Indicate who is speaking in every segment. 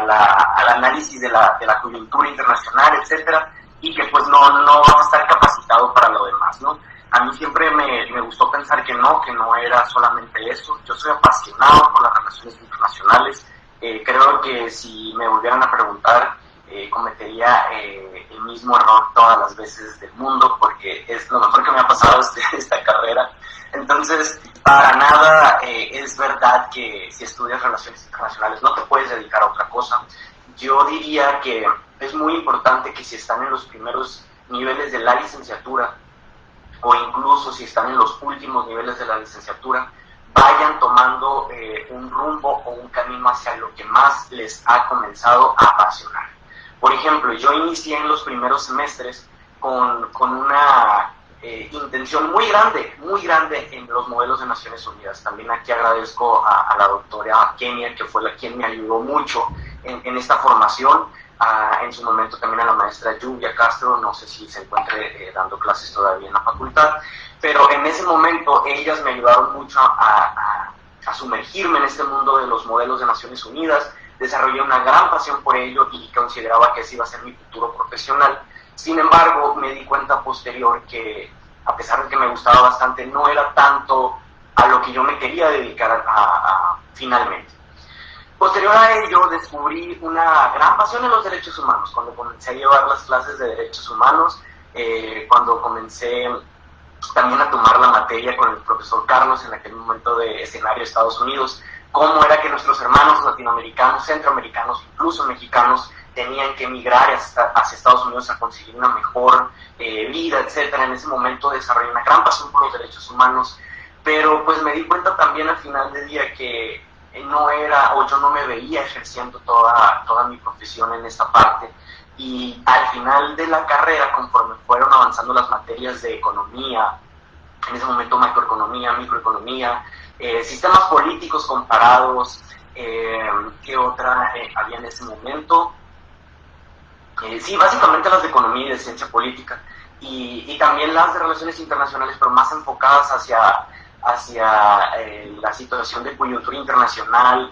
Speaker 1: al análisis de la coyuntura internacional, etcétera, y que pues no vas a estar capacitado para lo demás, ¿no? A mí siempre me gustó pensar que no era solamente eso. Yo soy apasionado por las relaciones internacionales. Creo que si me volvieran a preguntar, cometería el mismo error todas las veces del mundo, porque es lo mejor que me ha pasado esta carrera. Entonces, para nada es verdad que si estudias relaciones internacionales no te puedes dedicar a otra cosa. Yo diría que es muy importante que si están en los primeros niveles de la licenciatura, o incluso si están en los últimos niveles de la licenciatura, vayan tomando un rumbo o un camino hacia lo que más les ha comenzado a apasionar. Por ejemplo, yo inicié en los primeros semestres con una intención muy grande en los modelos de Naciones Unidas. También aquí agradezco a la doctora Kenia, que fue quien me ayudó mucho en esta formación. En su momento también a la maestra Lluvia Castro, no sé si se encuentre dando clases todavía en la facultad, pero en ese momento ellas me ayudaron mucho a sumergirme en este mundo de los modelos de Naciones Unidas. Desarrollé una gran pasión por ello y consideraba que ese iba a ser mi futuro profesional. Sin embargo, me di cuenta posterior que, a pesar de que me gustaba bastante, no era tanto a lo que yo me quería dedicar finalmente. Posterior a ello, descubrí una gran pasión en los derechos humanos. Cuando comencé a llevar las clases de derechos humanos, cuando comencé también a tomar la materia con el profesor Carlos, en aquel momento de escenario de Estados Unidos, cómo era que nuestros hermanos latinoamericanos, centroamericanos, incluso mexicanos, tenían que emigrar hacia Estados Unidos a conseguir una mejor vida, etcétera. En ese momento desarrollé una gran pasión por los derechos humanos, pero pues me di cuenta también al final del día que yo no me veía ejerciendo toda mi profesión en esta parte, y al final de la carrera, conforme fueron avanzando las materias de economía, en ese momento macroeconomía, microeconomía, sistemas políticos comparados, ¿qué otra había en ese momento? Sí, básicamente las de economía y de ciencia política, y también las de relaciones internacionales, pero más enfocadas hacia la situación de coyuntura internacional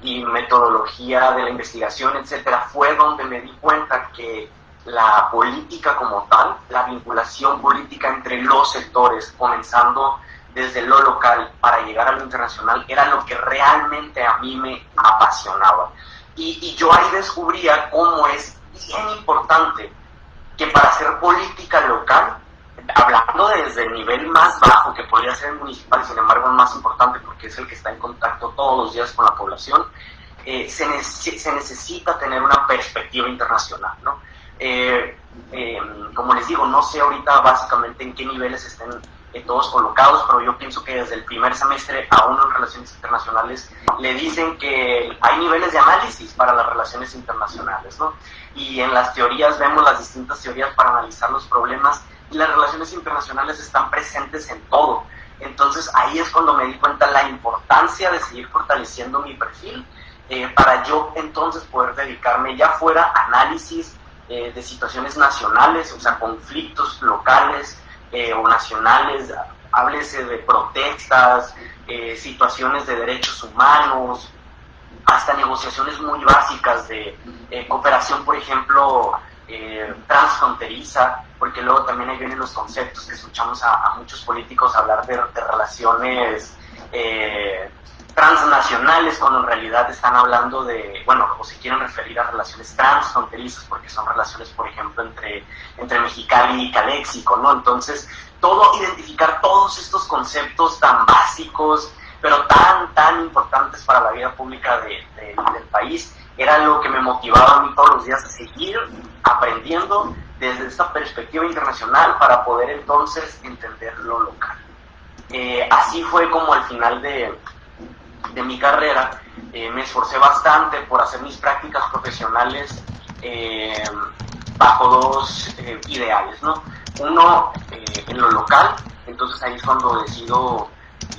Speaker 1: y metodología de la investigación, etcétera. Fue donde me di cuenta que la política como tal, la vinculación política entre los sectores, comenzando desde lo local para llegar a lo internacional, era lo que realmente a mí me apasionaba. Y yo ahí descubría cómo es bien importante que para hacer política local, hablando desde el nivel más bajo, que podría ser el municipal, sin embargo el más importante porque es el que está en contacto todos los días con la población, se necesita tener una perspectiva internacional, ¿no? Como les digo, no sé ahorita básicamente en qué niveles estén todos colocados, pero yo pienso que desde el primer semestre a uno en relaciones internacionales le dicen que hay niveles de análisis para las relaciones internacionales, ¿no? Y en las teorías vemos las distintas teorías para analizar los problemas, y las relaciones internacionales están presentes en todo. Entonces ahí es cuando me di cuenta la importancia de seguir fortaleciendo mi perfil, para yo entonces poder dedicarme ya fuera a análisis de situaciones nacionales, o sea, conflictos locales o nacionales, háblese de protestas, situaciones de derechos humanos, hasta negociaciones muy básicas de cooperación, por ejemplo, transfronteriza, porque luego también ahí vienen los conceptos que escuchamos a muchos políticos hablar de relaciones transnacionales, cuando en realidad están hablando de, bueno, o se quieren referir a relaciones transfronterizas, porque son relaciones, por ejemplo, entre Mexicali y Caléxico, ¿no? Entonces, identificar todos estos conceptos tan básicos, pero tan importantes para la vida pública del país, era lo que me motivaba a mí todos los días a seguir aprendiendo desde esta perspectiva internacional para poder entonces entender lo local. Así fue como al final de mi carrera me esforcé bastante por hacer mis prácticas profesionales bajo dos ideales, ¿no? Uno, en lo local. Entonces ahí es cuando decido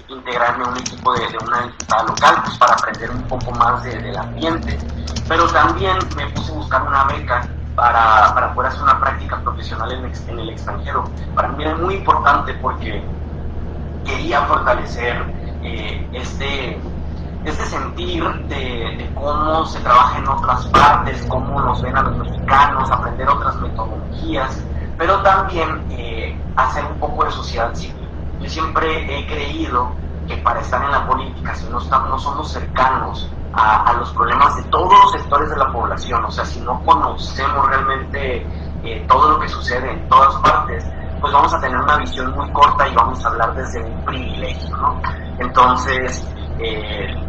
Speaker 1: integrarme a un equipo de una diputada local, pues para aprender un poco más del ambiente, pero también me puse a buscar una beca para poder hacer una práctica profesional en el extranjero. Para mí era muy importante porque quería fortalecer este sentir de cómo se trabaja en otras partes, cómo nos ven a los mexicanos, aprender otras metodologías, pero también hacer un poco de sociedad civil. Yo siempre he creído que para estar en la política, si no somos cercanos a los problemas de todos los sectores de la población, o sea, si no conocemos realmente todo lo que sucede en todas partes, pues vamos a tener una visión muy corta y vamos a hablar desde un privilegio, ¿no? Entonces,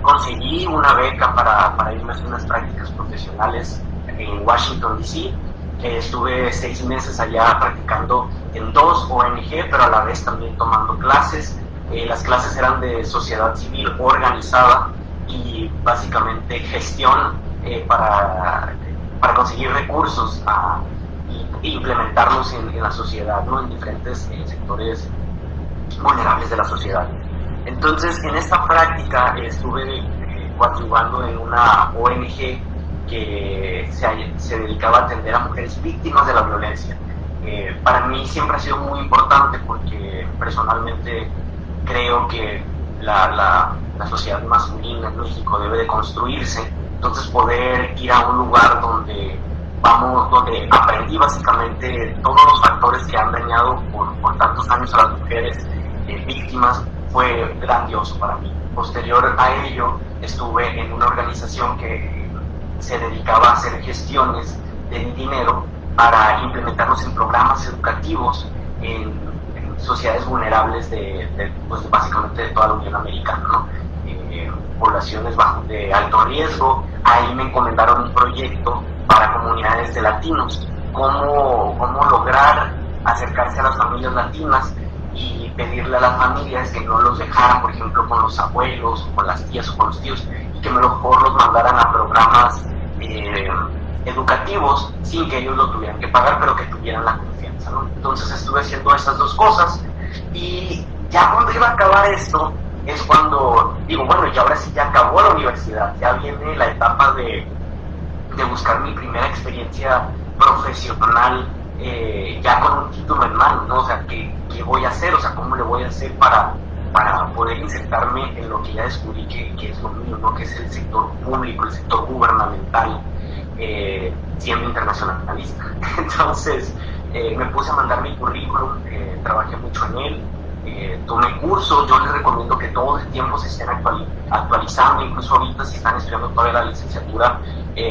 Speaker 1: conseguí una beca para irme a hacer unas prácticas profesionales en Washington, D.C. Estuve 6 meses allá practicando en 2 ONG, pero a la vez también tomando clases. Las clases eran de sociedad civil organizada y básicamente gestión para conseguir recursos e implementarlos en la sociedad, ¿no? En diferentes sectores vulnerables de la sociedad. Entonces, en esta práctica estuve coadyuvando en una ONG que se dedicaba a atender a mujeres víctimas de la violencia. Para mí siempre ha sido muy importante porque personalmente creo que la sociedad masculina en México debe de construirse, entonces poder ir a un lugar donde aprendí básicamente todos los factores que han dañado por tantos años a las mujeres víctimas fue grandioso para mí. Posterior a ello estuve en una organización que se dedicaba a hacer gestiones de dinero para implementarlos en programas educativos en sociedades vulnerables pues básicamente de toda la Unión Americana, ¿no? Poblaciones de alto riesgo. Ahí me encomendaron un proyecto para comunidades de latinos, cómo lograr acercarse a las familias latinas y pedirle a las familias que no los dejaran, por ejemplo, con los abuelos, o con las tías o con los tíos, y que mejor los mandaran a programas educativos sin que ellos lo tuvieran que pagar, pero que tuvieran la confianza, ¿no? Entonces estuve haciendo estas 2 cosas y ya cuando iba a acabar esto es cuando digo, bueno, y ahora sí ya acabó la universidad, ya viene la etapa de buscar mi primera experiencia profesional ya con un título en mano, ¿no? O sea, ¿qué voy a hacer? O sea, ¿cómo le voy a hacer para poder insertarme en lo que ya descubrí que es lo mío, ¿no? Que es el sector público, el sector gubernamental, siendo internacionalista. Entonces, me puse a mandar mi currículum, trabajé mucho en él, tomé cursos. Yo les recomiendo que todo el tiempo se estén actualizando, incluso ahorita si están estudiando todavía la licenciatura,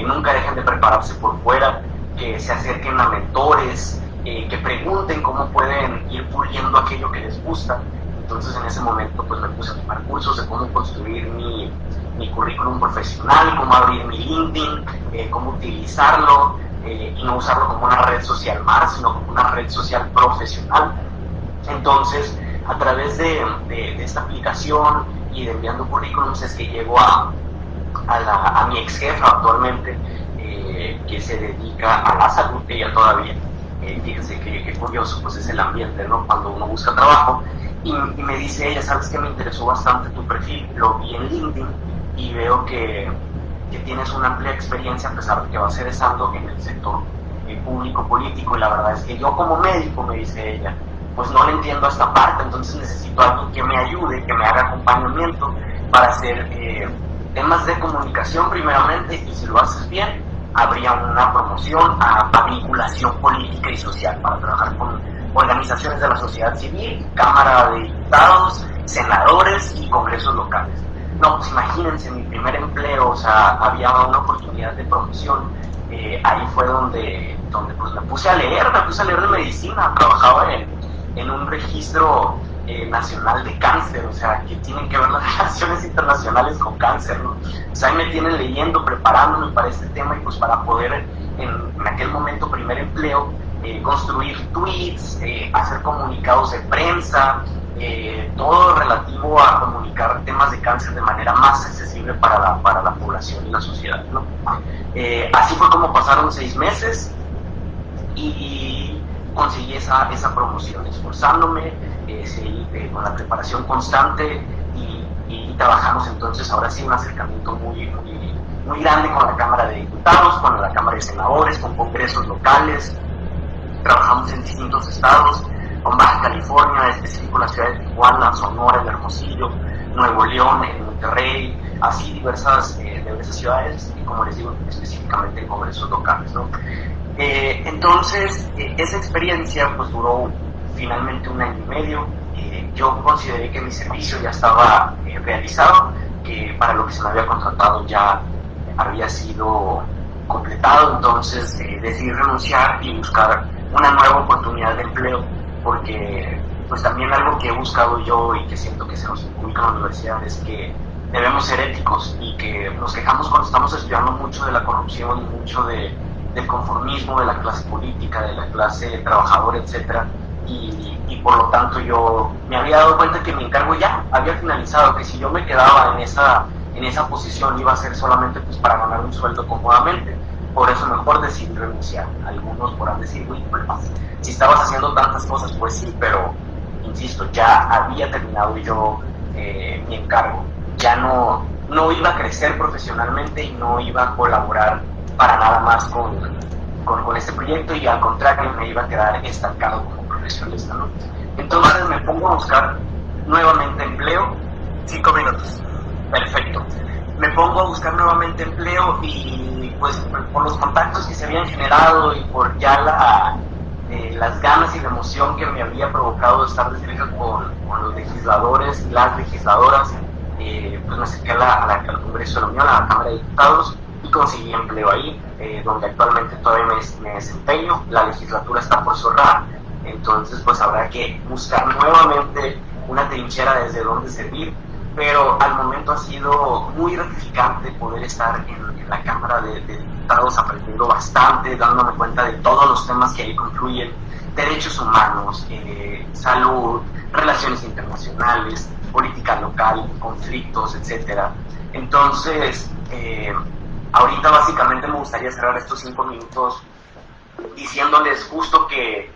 Speaker 1: nunca dejen de prepararse por fuera, que se acerquen a mentores, que pregunten cómo pueden ir puliendo aquello que les gusta. Entonces en ese momento pues me puse a tomar cursos de cómo construir mi currículum profesional, cómo abrir mi LinkedIn, cómo utilizarlo y no usarlo como una red social más, sino como una red social profesional. Entonces, a través de esta aplicación y de enviando currículums es que llego a mi ex jefa actualmente, que se dedica a la salud, ella todavía. Fíjense qué curioso pues es el ambiente, ¿no? Cuando uno busca trabajo. Y me dice ella, ¿sabes qué? Me interesó bastante tu perfil, lo vi en LinkedIn y veo que tienes una amplia experiencia a pesar de que vas egresando en el sector público, político, y la verdad es que yo como médico, me dice ella, pues no le entiendo a esta parte, entonces necesito a alguien que me ayude, que me haga acompañamiento para hacer temas de comunicación primeramente, y si lo haces bien, habría una promoción a vinculación política y social para trabajar con organizaciones de la sociedad civil, Cámara de Diputados, senadores y congresos locales. No, pues imagínense, mi primer empleo, o sea, había una oportunidad de promoción. Ahí fue donde pues me puse a leer de medicina. Trabajaba en un registro nacional de cáncer, o sea, que tienen que ver las relaciones internacionales con cáncer, ¿no? O sea, ahí me tienen leyendo, preparándome para este tema, y pues para poder, en aquel momento, primer empleo, construir tweets, hacer comunicados de prensa, todo relativo a comunicar temas de cáncer de manera más accesible para la población y la sociedad, ¿no? Así fue como pasaron 6 meses y conseguí esa promoción, esforzándome, con la preparación constante y trabajamos entonces ahora sí un acercamiento muy grande con la Cámara de Diputados, con la Cámara de Senadores, con congresos locales. Trabajamos en distintos estados, con Baja California, en específico la ciudad de Tijuana, Sonora, el Hermosillo, Nuevo León, en Monterrey, así diversas ciudades, y como les digo, específicamente en congresos locales, ¿no? Entonces, esa experiencia pues duró finalmente 1 año y medio. Yo consideré que mi servicio ya estaba realizado, que para lo que se me había contratado ya había sido completado, entonces decidí renunciar y buscar una nueva oportunidad de empleo, porque pues también algo que he buscado yo y que siento que se nos inculca en la universidad es que debemos ser éticos, y que nos quejamos cuando estamos estudiando mucho de la corrupción y mucho del conformismo de la clase política, de la clase trabajadora, etcétera, y por lo tanto yo me había dado cuenta que mi encargo ya había finalizado, que si yo me quedaba en esa posición iba a ser solamente pues para ganar un sueldo cómodamente. Por eso mejor decidí renunciar. Algunos podrán decir, uy, pues, si estabas haciendo tantas cosas, pues sí, pero insisto, ya había terminado yo mi encargo, ya no iba a crecer profesionalmente y no iba a colaborar para nada más con este proyecto, y al contrario me iba a quedar estancado como profesionista, ¿no? Entonces me pongo a buscar nuevamente empleo.
Speaker 2: 5 minutos.
Speaker 1: Perfecto. Me pongo a buscar nuevamente empleo, y pues por los contactos que se habían generado y por ya las ganas y la emoción que me había provocado estar de cerca con los legisladores y las legisladoras, pues me acerqué al Congreso de la Unión, a la Cámara de Diputados, y conseguí empleo ahí, donde actualmente todavía me desempeño. La legislatura está por cerrar, entonces pues habrá que buscar nuevamente una trinchera desde donde servir, pero al momento ha sido muy gratificante poder estar en la Cámara de Diputados, aprendiendo bastante, dándome cuenta de todos los temas que ahí confluyen: derechos humanos, salud, relaciones internacionales, política local, conflictos, etcétera. Entonces, ahorita básicamente me gustaría cerrar estos 5 minutos diciéndoles justo que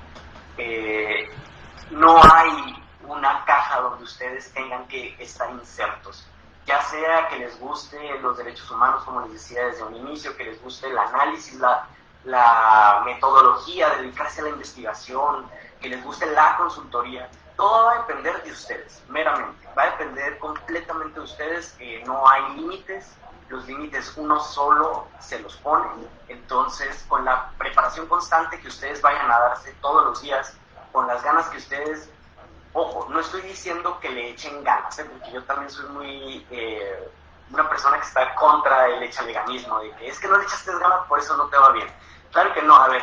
Speaker 1: no hay una caja donde ustedes tengan que estar insertos, ya sea que les guste los derechos humanos, como les decía desde un inicio, que les guste el análisis, la metodología, dedicarse a la investigación, que les guste la consultoría. Todo va a depender de ustedes, meramente, va a depender completamente de ustedes. No hay límites, los límites uno solo se los pone. Entonces, con la preparación constante que ustedes vayan a darse todos los días, con las ganas que ustedes... Ojo, no estoy diciendo que le echen ganas, porque yo también soy muy una persona que está contra el echaleganismo, de que es que no le echaste ganas, por eso no te va bien. Claro que no. A ver,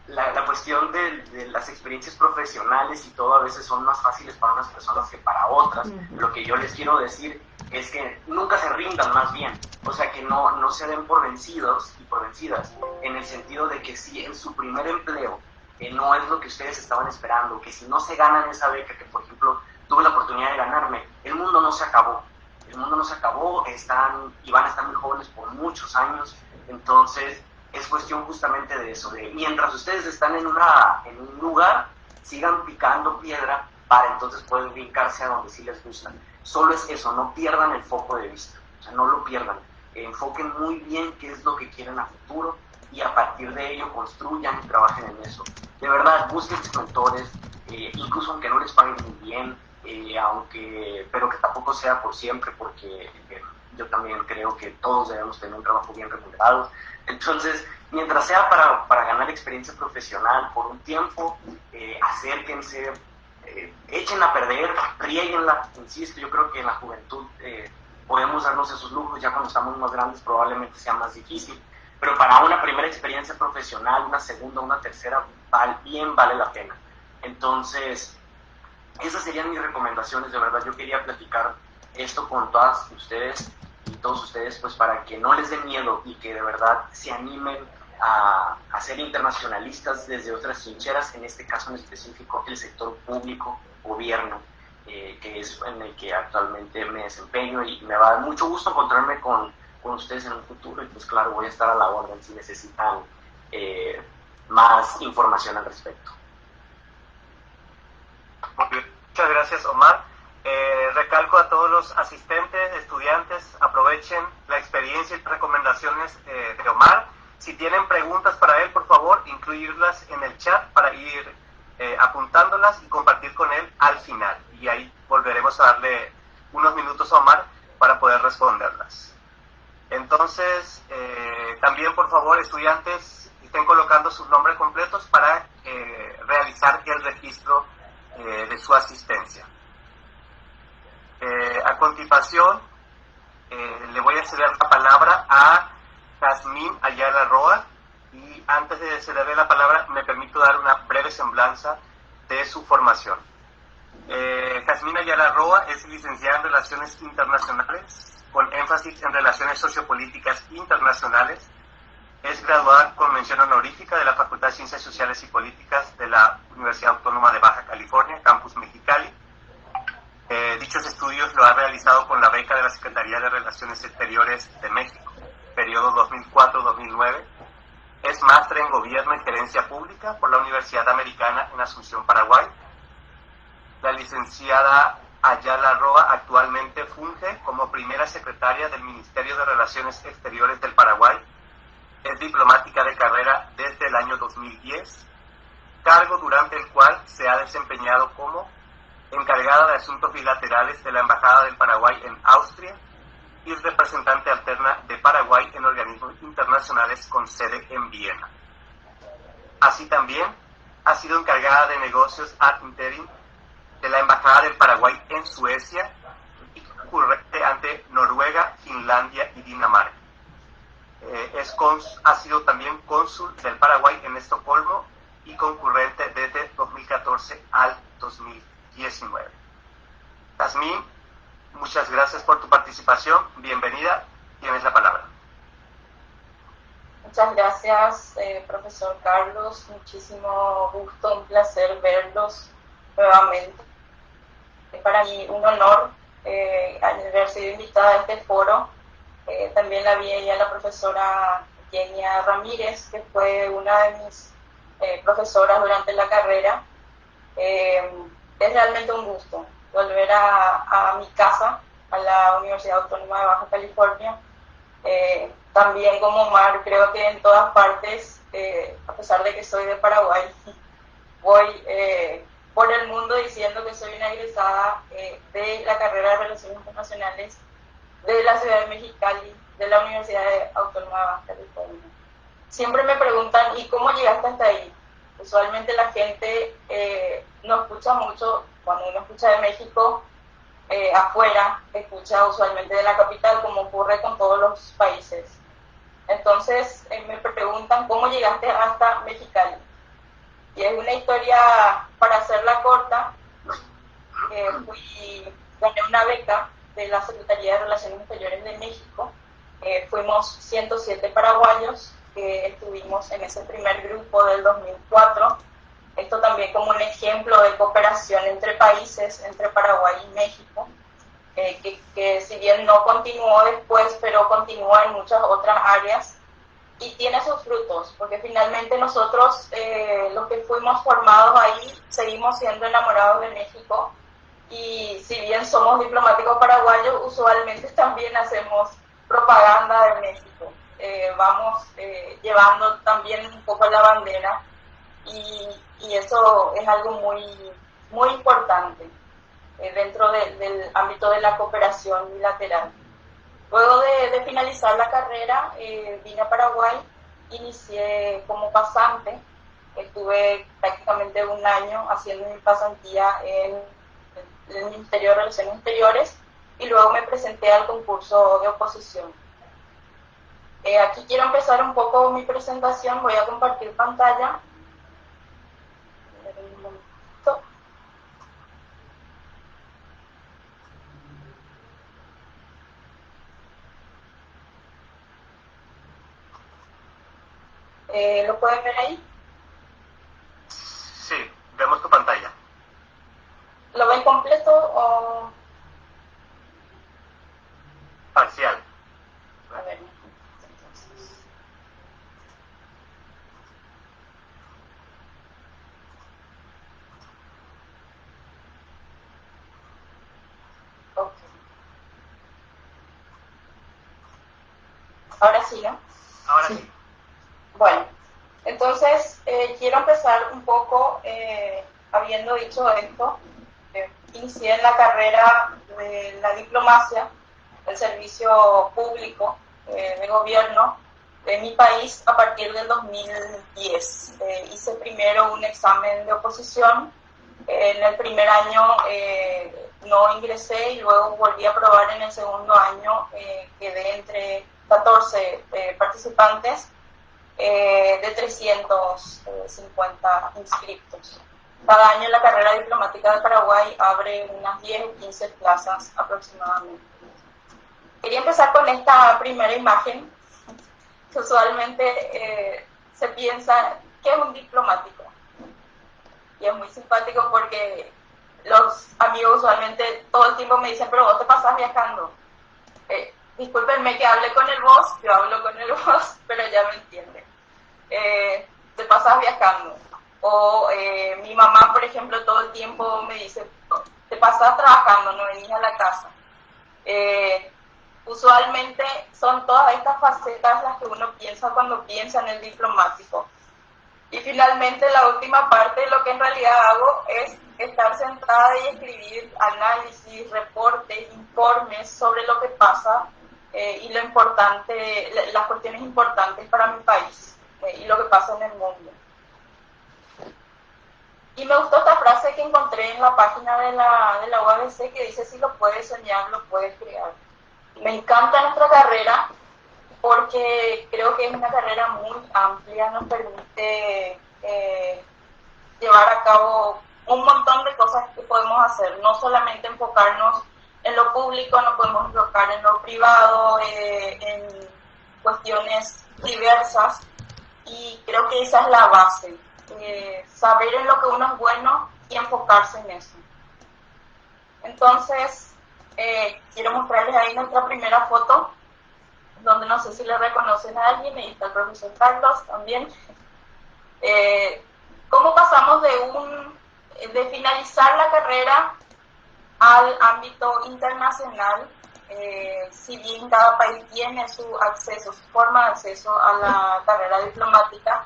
Speaker 1: la cuestión de las experiencias profesionales y todo a veces son más fáciles para unas personas que para otras. Lo que yo les quiero decir es que nunca se rindan, más bien, o sea, que no se den por vencidos y por vencidas, en el sentido de que si en su primer empleo no es lo que ustedes estaban esperando, que si no se ganan esa beca, que por ejemplo tuve la oportunidad de ganarme, el mundo no se acabó, están y van a estar muy jóvenes por muchos años. Entonces es cuestión justamente de eso, de mientras ustedes están en un lugar, sigan picando piedra para entonces poder brincarse a donde sí les gusta. Solo es eso, no pierdan el foco de vista, o sea, no lo pierdan, enfoquen muy bien qué es lo que quieren a futuro, y a partir de ello construyan y trabajen en eso. De verdad, busquen sus mentores, incluso aunque no les paguen muy bien, pero que tampoco sea por siempre, porque yo también creo que todos debemos tener un trabajo bien remunerado. Entonces, mientras sea para ganar experiencia profesional por un tiempo, acérquense, echen a perder, riéguenla. Insisto, yo creo que en la juventud podemos darnos esos lujos. Ya cuando estamos más grandes probablemente sea más difícil, pero para una primera experiencia profesional, una segunda, una tercera, bien vale la pena. Entonces, esas serían mis recomendaciones. De verdad, yo quería platicar esto con todas ustedes y todos ustedes, pues para que no les dé miedo y que de verdad se animen a ser internacionalistas desde otras trincheras, en este caso en específico el sector público, gobierno, que es en el que actualmente me desempeño, y me va a dar mucho gusto encontrarme con ustedes en un futuro, y pues claro, voy a estar a la orden si necesitan más información al respecto.
Speaker 2: Muchas gracias, Omar. Recalco a todos los asistentes, estudiantes, aprovechen la experiencia y recomendaciones de Omar. Si tienen preguntas para él, por favor, incluirlas en el chat para ir apuntándolas y compartir con él al final. Y ahí volveremos a darle unos minutos a Omar para poder responderlas. Entonces, también por favor, estudiantes, estén colocando sus nombres completos para realizar el registro de su asistencia. A continuación, le voy a ceder la palabra a Jazmín Ayala Roa, y antes de cederle la palabra me permito dar una breve semblanza de su formación. Jazmín Ayala Roa es licenciada en Relaciones Internacionales con énfasis en Relaciones Sociopolíticas Internacionales. Es graduada con mención honorífica de la Facultad de Ciencias Sociales y Políticas de la Universidad Autónoma de Baja California, Campus Mexicali. Dichos estudios lo ha realizado con la beca de la Secretaría de Relaciones Exteriores de México, periodo 2004-2009. Es máster en Gobierno y Gerencia Pública por la Universidad Americana en Asunción, Paraguay. La licenciada Ayala Roa actualmente funge como primera secretaria del Ministerio de Relaciones Exteriores del Paraguay. Es diplomática de carrera desde el año 2010, cargo durante el cual se ha desempeñado como encargada de asuntos bilaterales de la Embajada del Paraguay en Austria y representante alterna de Paraguay en organismos internacionales con sede en Viena. Así también ha sido encargada de negocios ad interim de la Embajada del Paraguay en Suecia y concurrente ante Noruega, Finlandia y Dinamarca. Ha sido también cónsul del Paraguay en Estocolmo y concurrente desde 2014 al 2019. Jazmín, muchas gracias por tu participación. Bienvenida. Tienes la palabra.
Speaker 3: Muchas gracias, profesor Carlos. Muchísimo gusto, un placer verlos nuevamente. Para mí un honor haber sido invitada a este foro. También la vi ella, la profesora Kenia Ramírez, que fue una de mis profesoras durante la carrera. Es realmente un gusto volver a mi casa, a la Universidad Autónoma de Baja California. También como Omar, creo que en todas partes, a pesar de que soy de Paraguay, voy por el mundo diciendo que soy una egresada de la carrera de Relaciones Internacionales de la ciudad de Mexicali, de la Universidad Autónoma de Baja California. Siempre me preguntan, ¿y cómo llegaste hasta ahí? Usualmente la gente no escucha mucho, cuando uno escucha de México, afuera, escucha usualmente de la capital, como ocurre con todos los países. Entonces me preguntan, ¿cómo llegaste hasta Mexicali? Y es una historia, para hacerla corta, gané una beca de la Secretaría de Relaciones Exteriores de México. Fuimos 107 paraguayos que estuvimos en ese primer grupo del 2004. Esto también como un ejemplo de cooperación entre países, entre Paraguay y México, que si bien no continuó después, pero continúa en muchas otras áreas y tiene sus frutos, porque finalmente nosotros, los que fuimos formados ahí, seguimos siendo enamorados de México, y si bien somos diplomáticos paraguayos, usualmente también hacemos propaganda de México. Vamos llevando también un poco la bandera, y eso es algo muy, muy importante dentro del ámbito de la cooperación bilateral. Luego de finalizar la carrera, vine a Paraguay, inicié como pasante, estuve prácticamente un año haciendo mi pasantía en el Ministerio de Relaciones Exteriores, y luego me presenté al concurso de oposición. Aquí quiero empezar un poco mi presentación, voy a compartir pantalla. Un momento. ¿Lo pueden ver ahí?
Speaker 2: Sí, vemos tu pantalla.
Speaker 3: ¿Lo ven completo o...?
Speaker 2: Parcial.
Speaker 3: A ver, ok. Ahora sí, ¿no?
Speaker 2: Ahora sí.
Speaker 3: Bueno, Entonces, quiero empezar un poco habiendo dicho esto. Inicié en la carrera de la diplomacia, el servicio público de gobierno de mi país a partir del 2010. Hice primero un examen de oposición. En el primer año no ingresé y luego volví a probar en el segundo año. Quedé entre 14 participantes de 350 inscriptos. Cada año la carrera diplomática de Paraguay abre unas 10 o 15 plazas aproximadamente. Quería empezar con esta primera imagen. Usualmente se piensa que es un diplomático. Y es muy simpático porque los amigos usualmente todo el tiempo me dicen, pero vos te pasás viajando. Discúlpenme que hable con el vos, yo hablo con el vos, pero ya me entienden. Te pasás viajando. O mi mamá, por ejemplo, todo el tiempo me dice, te pasás trabajando, no venís a la casa. Usualmente son todas estas facetas las que uno piensa cuando piensa en el diplomático. Y finalmente la última parte, lo que en realidad hago es estar sentada y escribir análisis, reportes, informes sobre lo que pasa y lo importante, las cuestiones importantes para mi país y lo que pasa en el mundo. Y me gustó esta frase que encontré en la página de la UABC que dice, si lo puedes soñar, lo puedes crear. Me encanta nuestra carrera porque creo que es una carrera muy amplia, nos permite llevar a cabo un montón de cosas que podemos hacer, no solamente enfocarnos en lo público, no podemos enfocar en lo privado, en cuestiones diversas, y creo que esa es la base, saber en lo que uno es bueno y enfocarse en eso. Entonces, quiero mostrarles ahí nuestra primera foto, donde no sé si le reconocen a alguien, ahí está el profesor Carlos también. ¿Cómo pasamos de finalizar la carrera al ámbito internacional? Si bien cada país tiene su acceso, su forma de acceso a la carrera diplomática,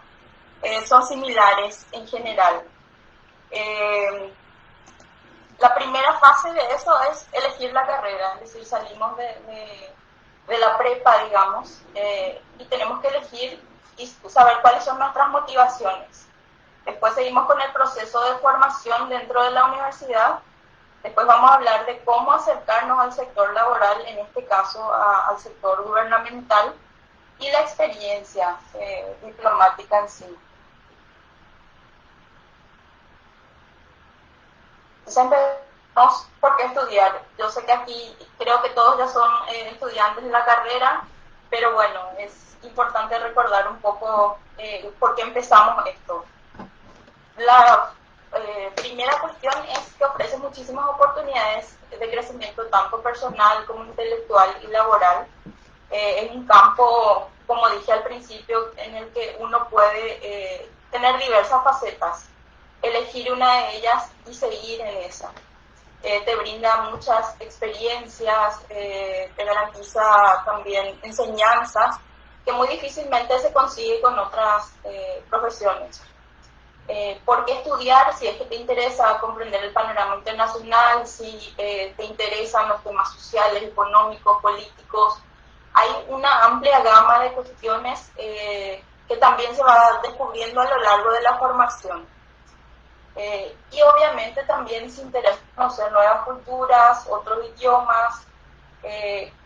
Speaker 3: son similares en general. La primera fase de eso es elegir la carrera, es decir, salimos de la prepa, digamos, y tenemos que elegir y saber cuáles son nuestras motivaciones. Después seguimos con el proceso de formación dentro de la universidad. Después vamos a hablar de cómo acercarnos al sector laboral, en este caso al sector gubernamental, y la experiencia diplomática en sí. Entonces empezamos por qué estudiar. Yo sé que aquí creo que todos ya son estudiantes de la carrera, pero bueno, es importante recordar un poco por qué empezamos esto. La primera cuestión es que ofrece muchísimas oportunidades de crecimiento tanto personal como intelectual y laboral. Es un campo, como dije al principio, en el que uno puede tener diversas facetas, elegir una de ellas y seguir en esa. Te brinda muchas experiencias, te garantiza también enseñanzas que muy difícilmente se consigue con otras profesiones. ¿Por qué estudiar? Si es que te interesa comprender el panorama internacional, si te interesan los temas sociales, económicos, políticos. Hay una amplia gama de cuestiones que también se va descubriendo a lo largo de la formación. Y obviamente también se interesa conocer nuevas culturas, otros idiomas,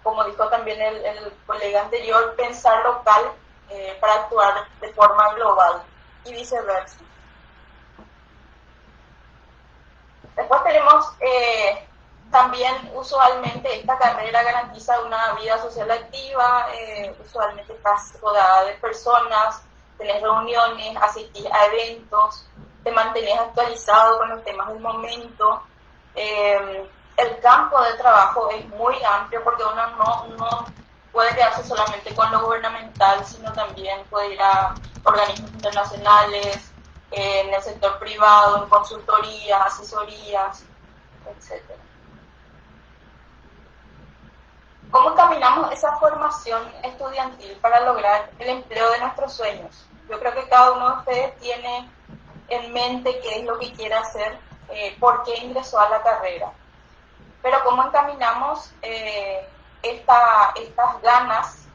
Speaker 3: como dijo también el colega anterior, pensar local para actuar de forma global y viceversa. Después tenemos también, usualmente esta carrera garantiza una vida social activa, usualmente estás rodeada de personas, tenés reuniones, asistís a eventos, te mantenés actualizado con los temas del momento. El campo de trabajo es muy amplio porque uno no puede quedarse solamente con lo gubernamental, sino también puede ir a organismos internacionales, en el sector privado, en consultorías, asesorías, etc. ¿Cómo caminamos esa formación estudiantil para lograr el empleo de nuestros sueños? Yo creo que cada uno de ustedes tiene en mente qué es lo que quiere hacer, por qué ingresó a la carrera. Pero cómo encaminamos estas ganas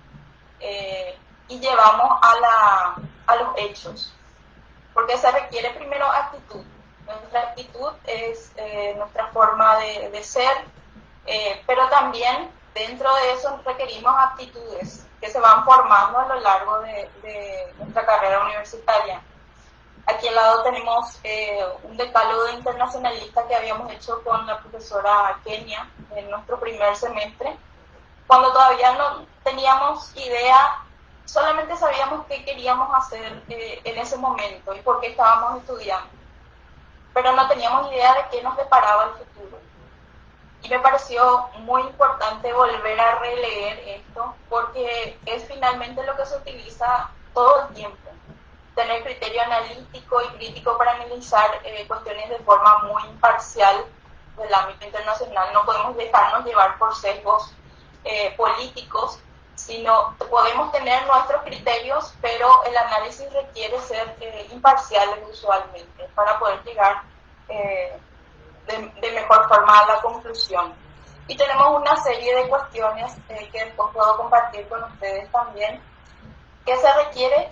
Speaker 3: y llevamos a los hechos. Porque se requiere primero actitud. Nuestra actitud es nuestra forma de ser, pero también dentro de eso requerimos aptitudes que se van formando a lo largo de nuestra carrera universitaria. Aquí al lado tenemos un decálogo internacionalista que habíamos hecho con la profesora Kenia en nuestro primer semestre, cuando todavía no teníamos idea, solamente sabíamos qué queríamos hacer en ese momento y por qué estábamos estudiando, pero no teníamos idea de qué nos deparaba el futuro. Y me pareció muy importante volver a releer esto, porque es finalmente lo que se utiliza todo el tiempo. Tener criterio analítico y crítico para analizar cuestiones de forma muy imparcial del ámbito internacional. No podemos dejarnos llevar por sesgos políticos, sino podemos tener nuestros criterios, pero el análisis requiere ser imparcial usualmente para poder llegar de mejor forma a la conclusión. Y tenemos una serie de cuestiones que después puedo compartir con ustedes también, que se requiere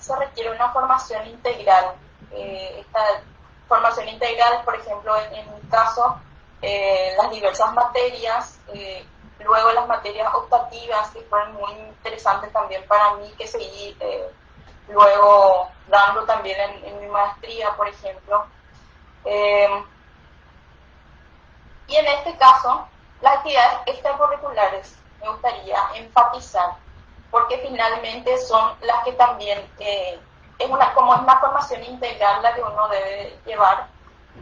Speaker 3: una formación integral. Esta formación integral, por ejemplo, en mi caso, las diversas materias, luego las materias optativas, que fueron muy interesantes también para mí, que seguí luego dando también en mi maestría, por ejemplo. Y en este caso, las actividades extracurriculares me gustaría enfatizar, porque finalmente son las que también, como es una formación integral la que uno debe llevar.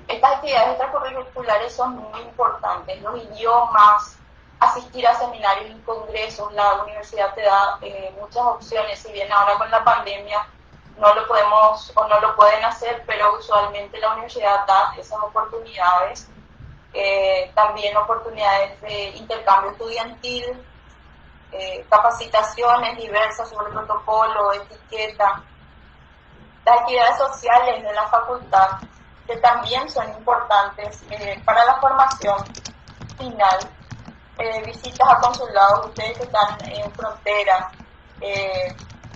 Speaker 3: Estas actividades extracurriculares son muy importantes, los idiomas, asistir a seminarios y congresos. La universidad te da muchas opciones, si bien ahora con la pandemia no lo podemos o no lo pueden hacer, pero usualmente la universidad da esas oportunidades. También oportunidades de intercambio estudiantil, capacitaciones diversas sobre protocolo, etiqueta, las actividades sociales de la facultad, que también son importantes para la formación final, visitas a consulados. Ustedes que están en frontera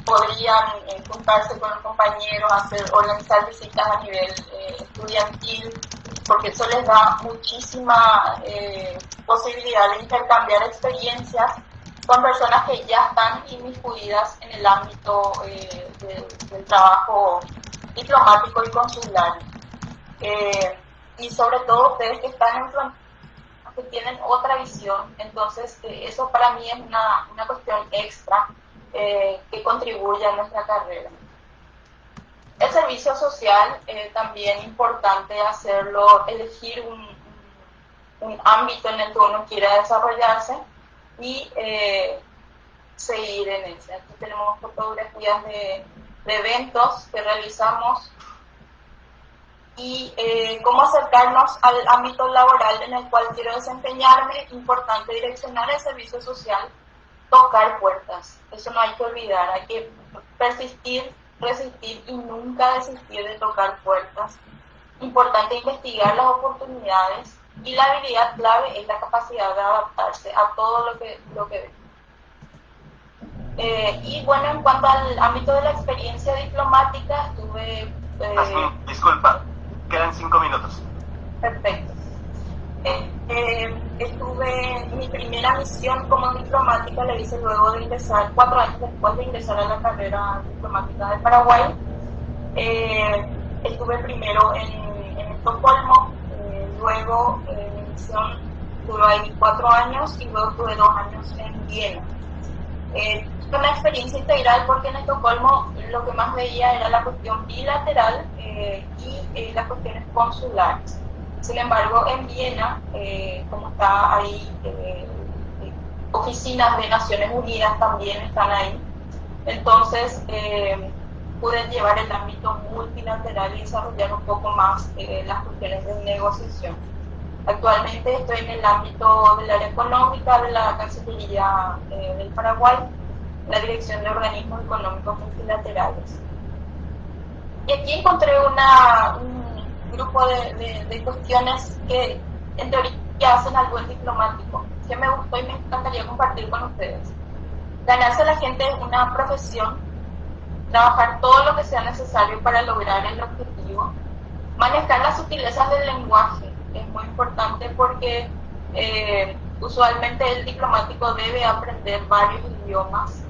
Speaker 3: podrían juntarse con los compañeros, organizar visitas a nivel estudiantil, porque eso les da muchísima posibilidad de intercambiar experiencias con personas que ya están inmiscuidas en el ámbito del trabajo diplomático y consular. Y sobre todo ustedes que están en frontera, que tienen otra visión, entonces eso para mí es una cuestión extra que contribuye a nuestra carrera. El servicio social, también importante hacerlo, elegir un ámbito en el que uno quiera desarrollarse y seguir en ese. Aquí tenemos fotografías de eventos que realizamos y cómo acercarnos al ámbito laboral en el cual quiero desempeñarme. Importante direccionar el servicio social, tocar puertas, eso no hay que olvidar, hay que persistir, resistir y nunca desistir de tocar puertas. Importante investigar las oportunidades, y la habilidad clave es la capacidad de adaptarse a todo lo que ve. Y bueno, en cuanto al ámbito de la experiencia diplomática, estuve...
Speaker 2: disculpa, quedan 5 minutos.
Speaker 3: Perfecto. Mi primera misión como diplomática la hice luego de ingresar, 4 años después de ingresar a la carrera diplomática de Paraguay. Estuve primero en Estocolmo, luego mi misión duró ahí 4 años y luego estuve 2 años en Viena. Fue una experiencia integral porque en Estocolmo lo que más veía era la cuestión bilateral y las cuestiones consulares. Sin embargo, en Viena, como está ahí, oficinas de Naciones Unidas también están ahí, entonces pude llevar el ámbito multilateral y desarrollar un poco más las cuestiones de negociación. Actualmente estoy en el ámbito del área económica de la Cancillería del Paraguay, la Dirección de Organismos Económicos Multilaterales. Y aquí encontré un grupo de cuestiones que en teoría hacen al buen diplomático, que me gustó y me encantaría compartir con ustedes. Ganarse a la gente es una profesión, trabajar todo lo que sea necesario para lograr el objetivo, manejar las sutilezas del lenguaje, es muy importante porque usualmente el diplomático debe aprender varios idiomas.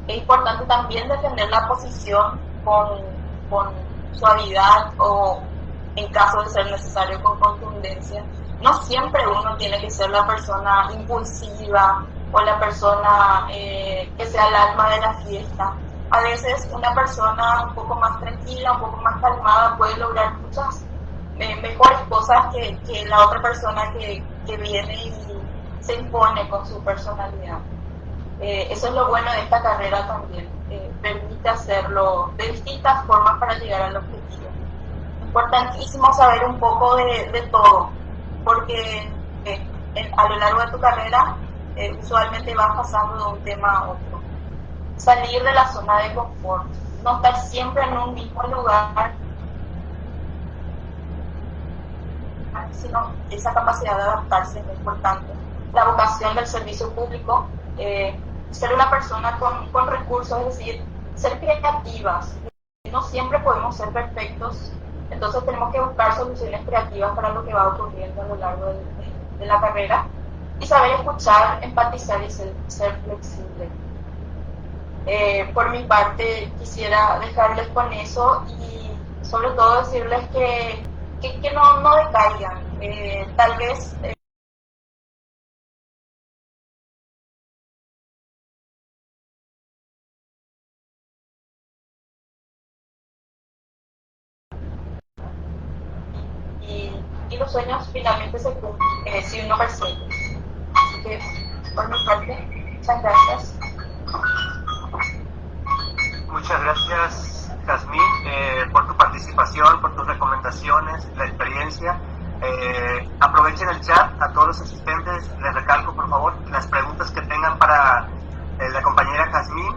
Speaker 3: Es importante también defender la posición con suavidad o, en caso de ser necesario, con contundencia. No siempre uno tiene que ser la persona impulsiva o la persona que sea el alma de la fiesta. A veces una persona un poco más tranquila, un poco más calmada puede lograr muchas mejores cosas que la otra persona que viene y se impone con su personalidad. Eso es lo bueno de esta carrera también, permite hacerlo de distintas formas para llegar al objetivo. Importantísimo saber un poco de todo, porque a lo largo de tu carrera usualmente vas pasando de un tema a otro. Salir de la zona de confort, no estar siempre en un mismo lugar, sino esa capacidad de adaptarse es importante. La vocación del servicio público, ser una persona con recursos, es decir, ser creativas. No siempre podemos ser perfectos, entonces tenemos que buscar soluciones creativas para lo que va ocurriendo a lo largo de la carrera y saber escuchar, empatizar y ser flexible. Por mi parte quisiera dejarles con eso y sobre todo decirles que no decaigan, tal vez y los sueños finalmente se cumplen si uno persigue. Así que por mi parte, muchas gracias.
Speaker 2: Muchas gracias, Jazmín, por tu participación, por tus recomendaciones, la experiencia. Aprovechen el chat a todos los asistentes. Les recalco, por favor, las preguntas que tengan para la compañera Jazmín,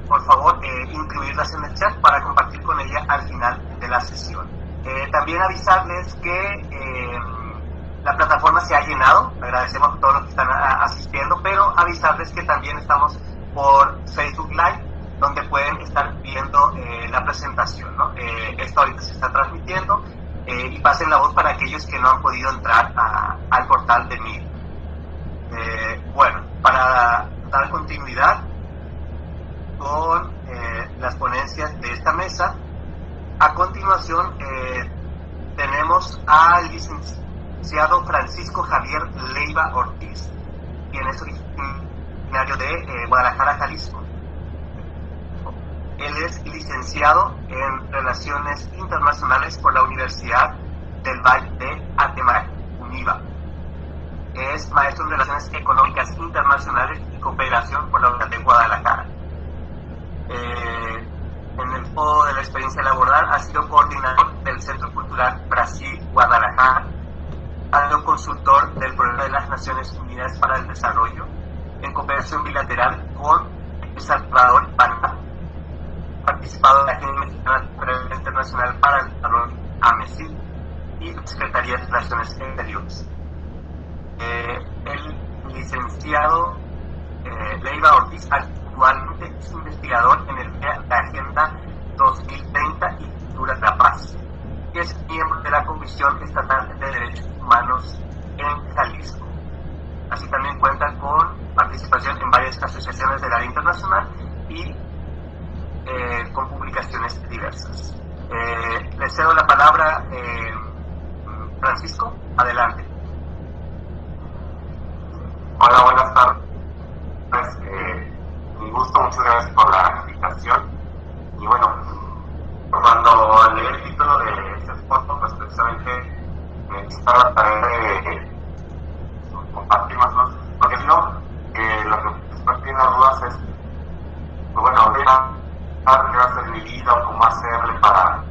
Speaker 2: por favor, incluirlas en el chat para compartir con ella al final de la sesión. También avisarles que la plataforma se ha llenado. Agradecemos a todos los que están asistiendo, pero avisarles que también estamos por Facebook Live, donde pueden estar viendo la presentación, ¿no? Esto ahorita se está transmitiendo y pasen la voz para aquellos que no han podido entrar al portal de Meet. Bueno, para dar continuidad con las ponencias de esta mesa, a continuación tenemos al licenciado Francisco Javier Leiva Ortiz, quien es originario de Guadalajara, Jalisco. Él es licenciado en Relaciones Internacionales por la Universidad del Valle de Atemajac, UNIVA. Es maestro en Relaciones Económicas Internacionales y Cooperación por la Universidad de Guadalajara. En el fondo de la experiencia laboral ha sido coordinador del Centro Cultural Brasil Guadalajara, ha sido consultor del Programa de las Naciones Unidas para el Desarrollo en cooperación bilateral con El Salvador y Panamá, participado en la Agencia Mexicana Internacional para el Desarrollo, AMESID, y la Secretaría de Relaciones Exteriores. El licenciado Leiva Ortiz actualmente es investigador en la Agenda 2030 y Cultura de la Paz, y es miembro de la Comisión Estatal de Derechos Humanos en Jalisco. Así también cuenta con participación en varias asociaciones del área internacional y con publicaciones diversas. Le cedo la palabra, Francisco, adelante.
Speaker 4: Hola, buenas tardes. Un gusto, muchas gracias por la invitación. Y bueno, cuando leí el título de este spot, pues precisamente me estaba la tarea de compartir más cosas, porque si no, lo que después tiene dudas es, pues bueno, qué va a ser mi vida o cómo hacerle para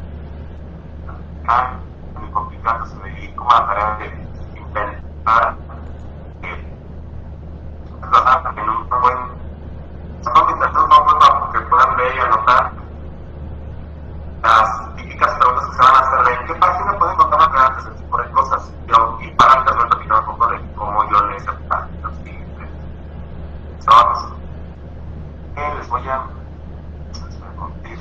Speaker 4: muy complicado, se me di como la tarea de inventar en un buen, son intentos no para que puedan ver y anotar las típicas qué página pueden encontrar más ese tipo de cosas? Y para antes voy a platicar un poco de cómo yo les aplico los siguientes trabajos. Les voy a compartir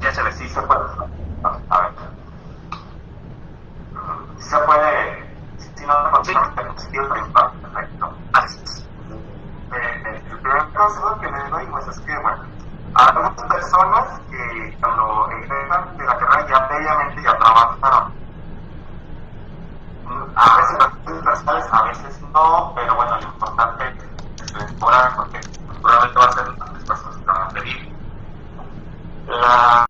Speaker 4: ya se les hizo, a ver, si se puede, si no consigo el positivo perfecto. El primer consejo que les doy pues es que, bueno, hay muchas personas que cuando egresan de la carrera ya previamente ya trabajaron. A veces las personales, a veces no, pero bueno, lo importante es que les puedan, porque seguramente va a ser las personas que van a pedir. La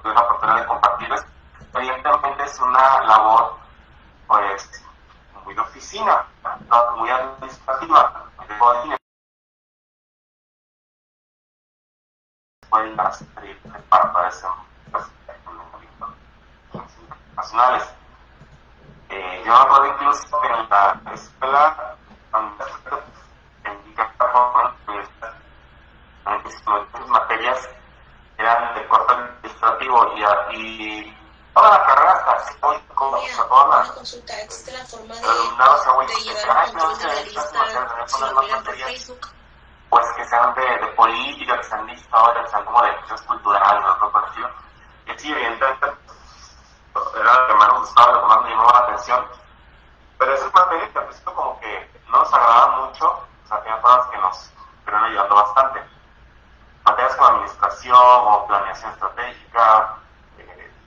Speaker 4: una oportunidad de compartirles, evidentemente es una labor pues muy de oficina, ¿no? Muy administrativa, de coordinación. Pueden transferir para ese nacionales. Yo me acuerdo incluso en la escuela, en mis materias eran de corte administrativo y toda la carrera hasta hoy, como toda la
Speaker 5: consulta extra, forma de
Speaker 4: alumnado se ha vuelto
Speaker 5: llevar el control de la lista, si lo miran por Facebook.
Speaker 4: Pues que sean de política, que sean de historia, que sean como de cosas culturales, ¿no? Por ejemplo, que sí, evidentemente era lo que más nos gustaba, lo que más me llamaba la atención, pero esas materias que al principio como que no nos agradaban mucho, o sea, había cosas que nos fueron ayudando bastante. Materias como administración o planeación estratégica,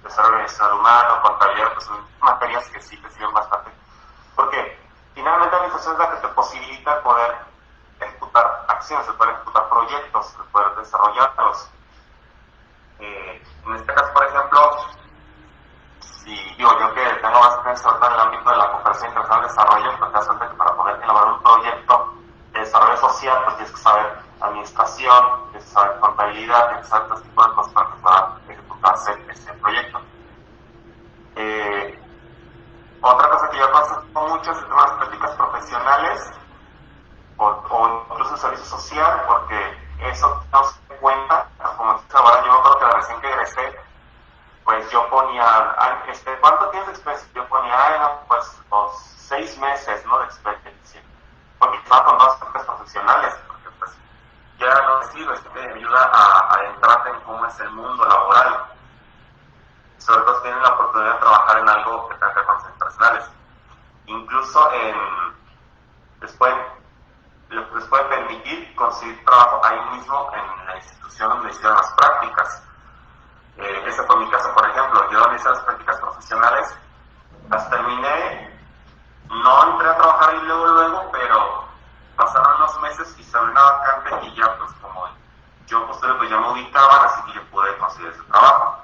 Speaker 4: desarrollo organizacional humano, contabilidad, pues son materias que sí te sirven bastante, porque finalmente la administración es la que te posibilita poder ejecutar acciones, de poder ejecutar proyectos, de poder desarrollarlos. En este caso, por ejemplo, si digo yo que tengo bastante suerte en el ámbito de la cooperación internacional de desarrollo, pues te das cuenta que para poder elaborar un proyecto de desarrollo social, pues tienes que saber administración, tienes que saber contabilidad, tienes que saber todo tipo de cosas para que pueda ejecutarse ese proyecto. Otra cosa que yo conozco mucho es el tema de las prácticas profesionales o incluso el servicio social, porque eso no se cuenta, como ahora yo me acuerdo que recién que egresé, pues yo ponía, ¿cuánto tienes de experiencia? Yo ponía, no, pues los 6 meses, ¿no? De experiencia, porque estaba con 2 prácticas profesionales, porque pues ya no sirve, esto te ayuda a adentrarte en cómo es el mundo laboral, sobre todo si tienen la oportunidad de trabajar en algo que tenga que ver con las internacionales, incluso les puede permitir conseguir trabajo ahí mismo en la institución donde hicieron las prácticas. Ese fue mi caso, por ejemplo. Yo donde hice las prácticas profesionales, las terminé, no entré a trabajar ahí luego, pero pasaron unos meses y se abrió una vacante y ya pues como yo postulé, pues ya me ubicaban, así que yo pude conseguir ese trabajo.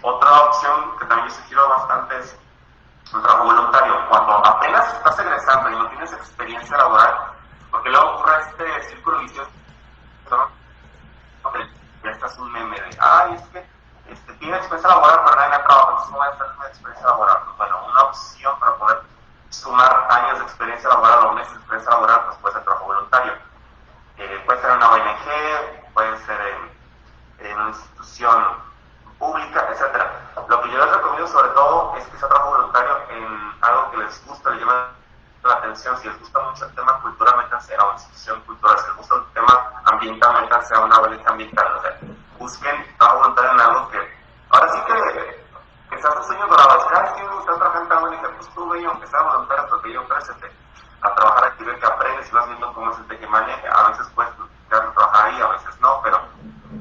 Speaker 4: Otra opción que también yo sugiero bastante es un trabajo voluntario. Cuando apenas estás egresando y no tienes experiencia laboral, porque luego ocurre este círculo vicioso, ¿no? Ya estás un meme de, ay, es que tiene experiencia laboral, pero nadie ha trabajado, entonces no voy a hacer una experiencia laboral. Pues bueno, una opción para poder sumar años de experiencia laboral o meses de experiencia laboral, pues puede ser trabajo voluntario. Puede ser en una ONG, puede ser en una institución pública, etcétera. Lo que yo les recomiendo sobre todo es que sea trabajo voluntario en algo que les gusta, les llama la atención. Si les gusta mucho el tema cultural, métanse a una institución cultural. Si les gusta el tema ambiental, métanse a una ONG ambiental. O sea, busquen trabajo voluntario en algo que ahora sí que sean tus sueños dorados. Si me gusta trabajar en una ONG, pues tú ve, aunque sea voluntario, porque yo ofrécete a trabajar aquí, ve que aprendes y vas viendo cómo es el tejemaneje. A veces puedes quedarte a trabajar ahí, a veces no, pero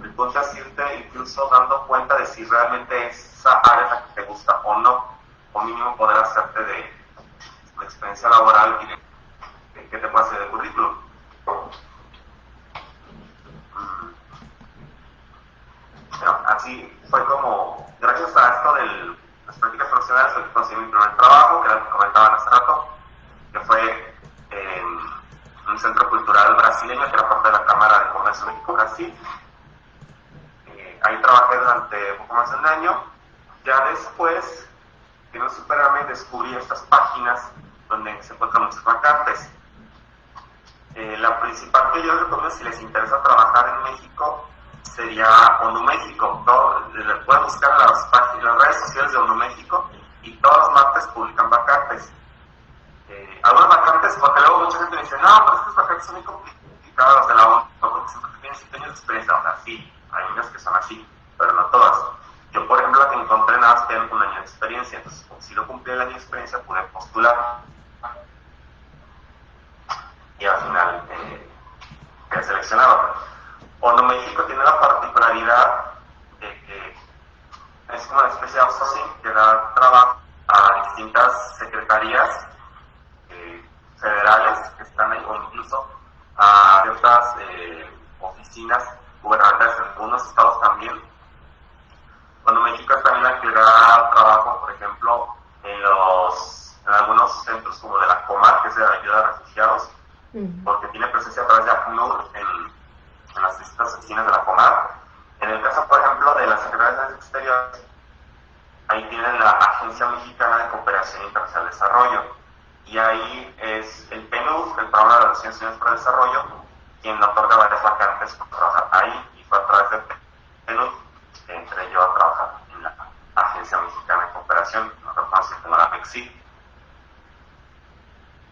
Speaker 4: el punto es irte incluso dando cuenta de si realmente esa área es la que te gusta o no, o mínimo poder hacerte de experiencia laboral y de qué te puede hacer de currículum. Bueno, así fue como, gracias a esto de las prácticas profesionales, fue que conseguí mi primer trabajo, que era el que comentaban hace rato, que fue en un centro cultural brasileño que era parte de la Cámara de Comercio México-Brasil. Ahí trabajé durante poco más de un año. Ya después, quiero superarme y descubrí estas páginas donde se encuentran muchas vacantes. La principal que yo les recomiendo si les interesa trabajar en México sería ONU México. Pueden buscar las redes sociales de ONU México y todos los martes publican vacantes. Algunas vacantes, porque luego mucha gente me dice, no, pero estas vacantes son muy complicadas las de la ONU, porque siempre tienen 7 años de experiencia. O sea, sí, hay unas que son así, pero no todas. Yo, por ejemplo, la que encontré nada más tienen un año de experiencia, entonces si no cumplí el año de experiencia pude postular. Y al final quedé seleccionado. ONU México tiene la particularidad de que es como una especie de outsourcing que da trabajo a distintas secretarías federales que están ahí, o incluso a otras oficinas gubernamentales en algunos estados también. ONU México es también la que da trabajo, por ejemplo, en algunos centros como de la Comar, que es de ayuda a refugiados, porque tiene presencia a través de ACNUR en las distintas oficinas de la Comar. En el caso, por ejemplo, de las Secretarías de Exteriores, ahí tienen la Agencia Mexicana de Cooperación Internacional de Desarrollo, y ahí es el PNUD, el Programa de las Naciones Unidas para el Desarrollo, quien otorga varias vacantes por trabajar ahí, y fue a través del PNUD que entré yo a trabajar en la Agencia Mexicana de Cooperación, no reconocida como la MEXIC.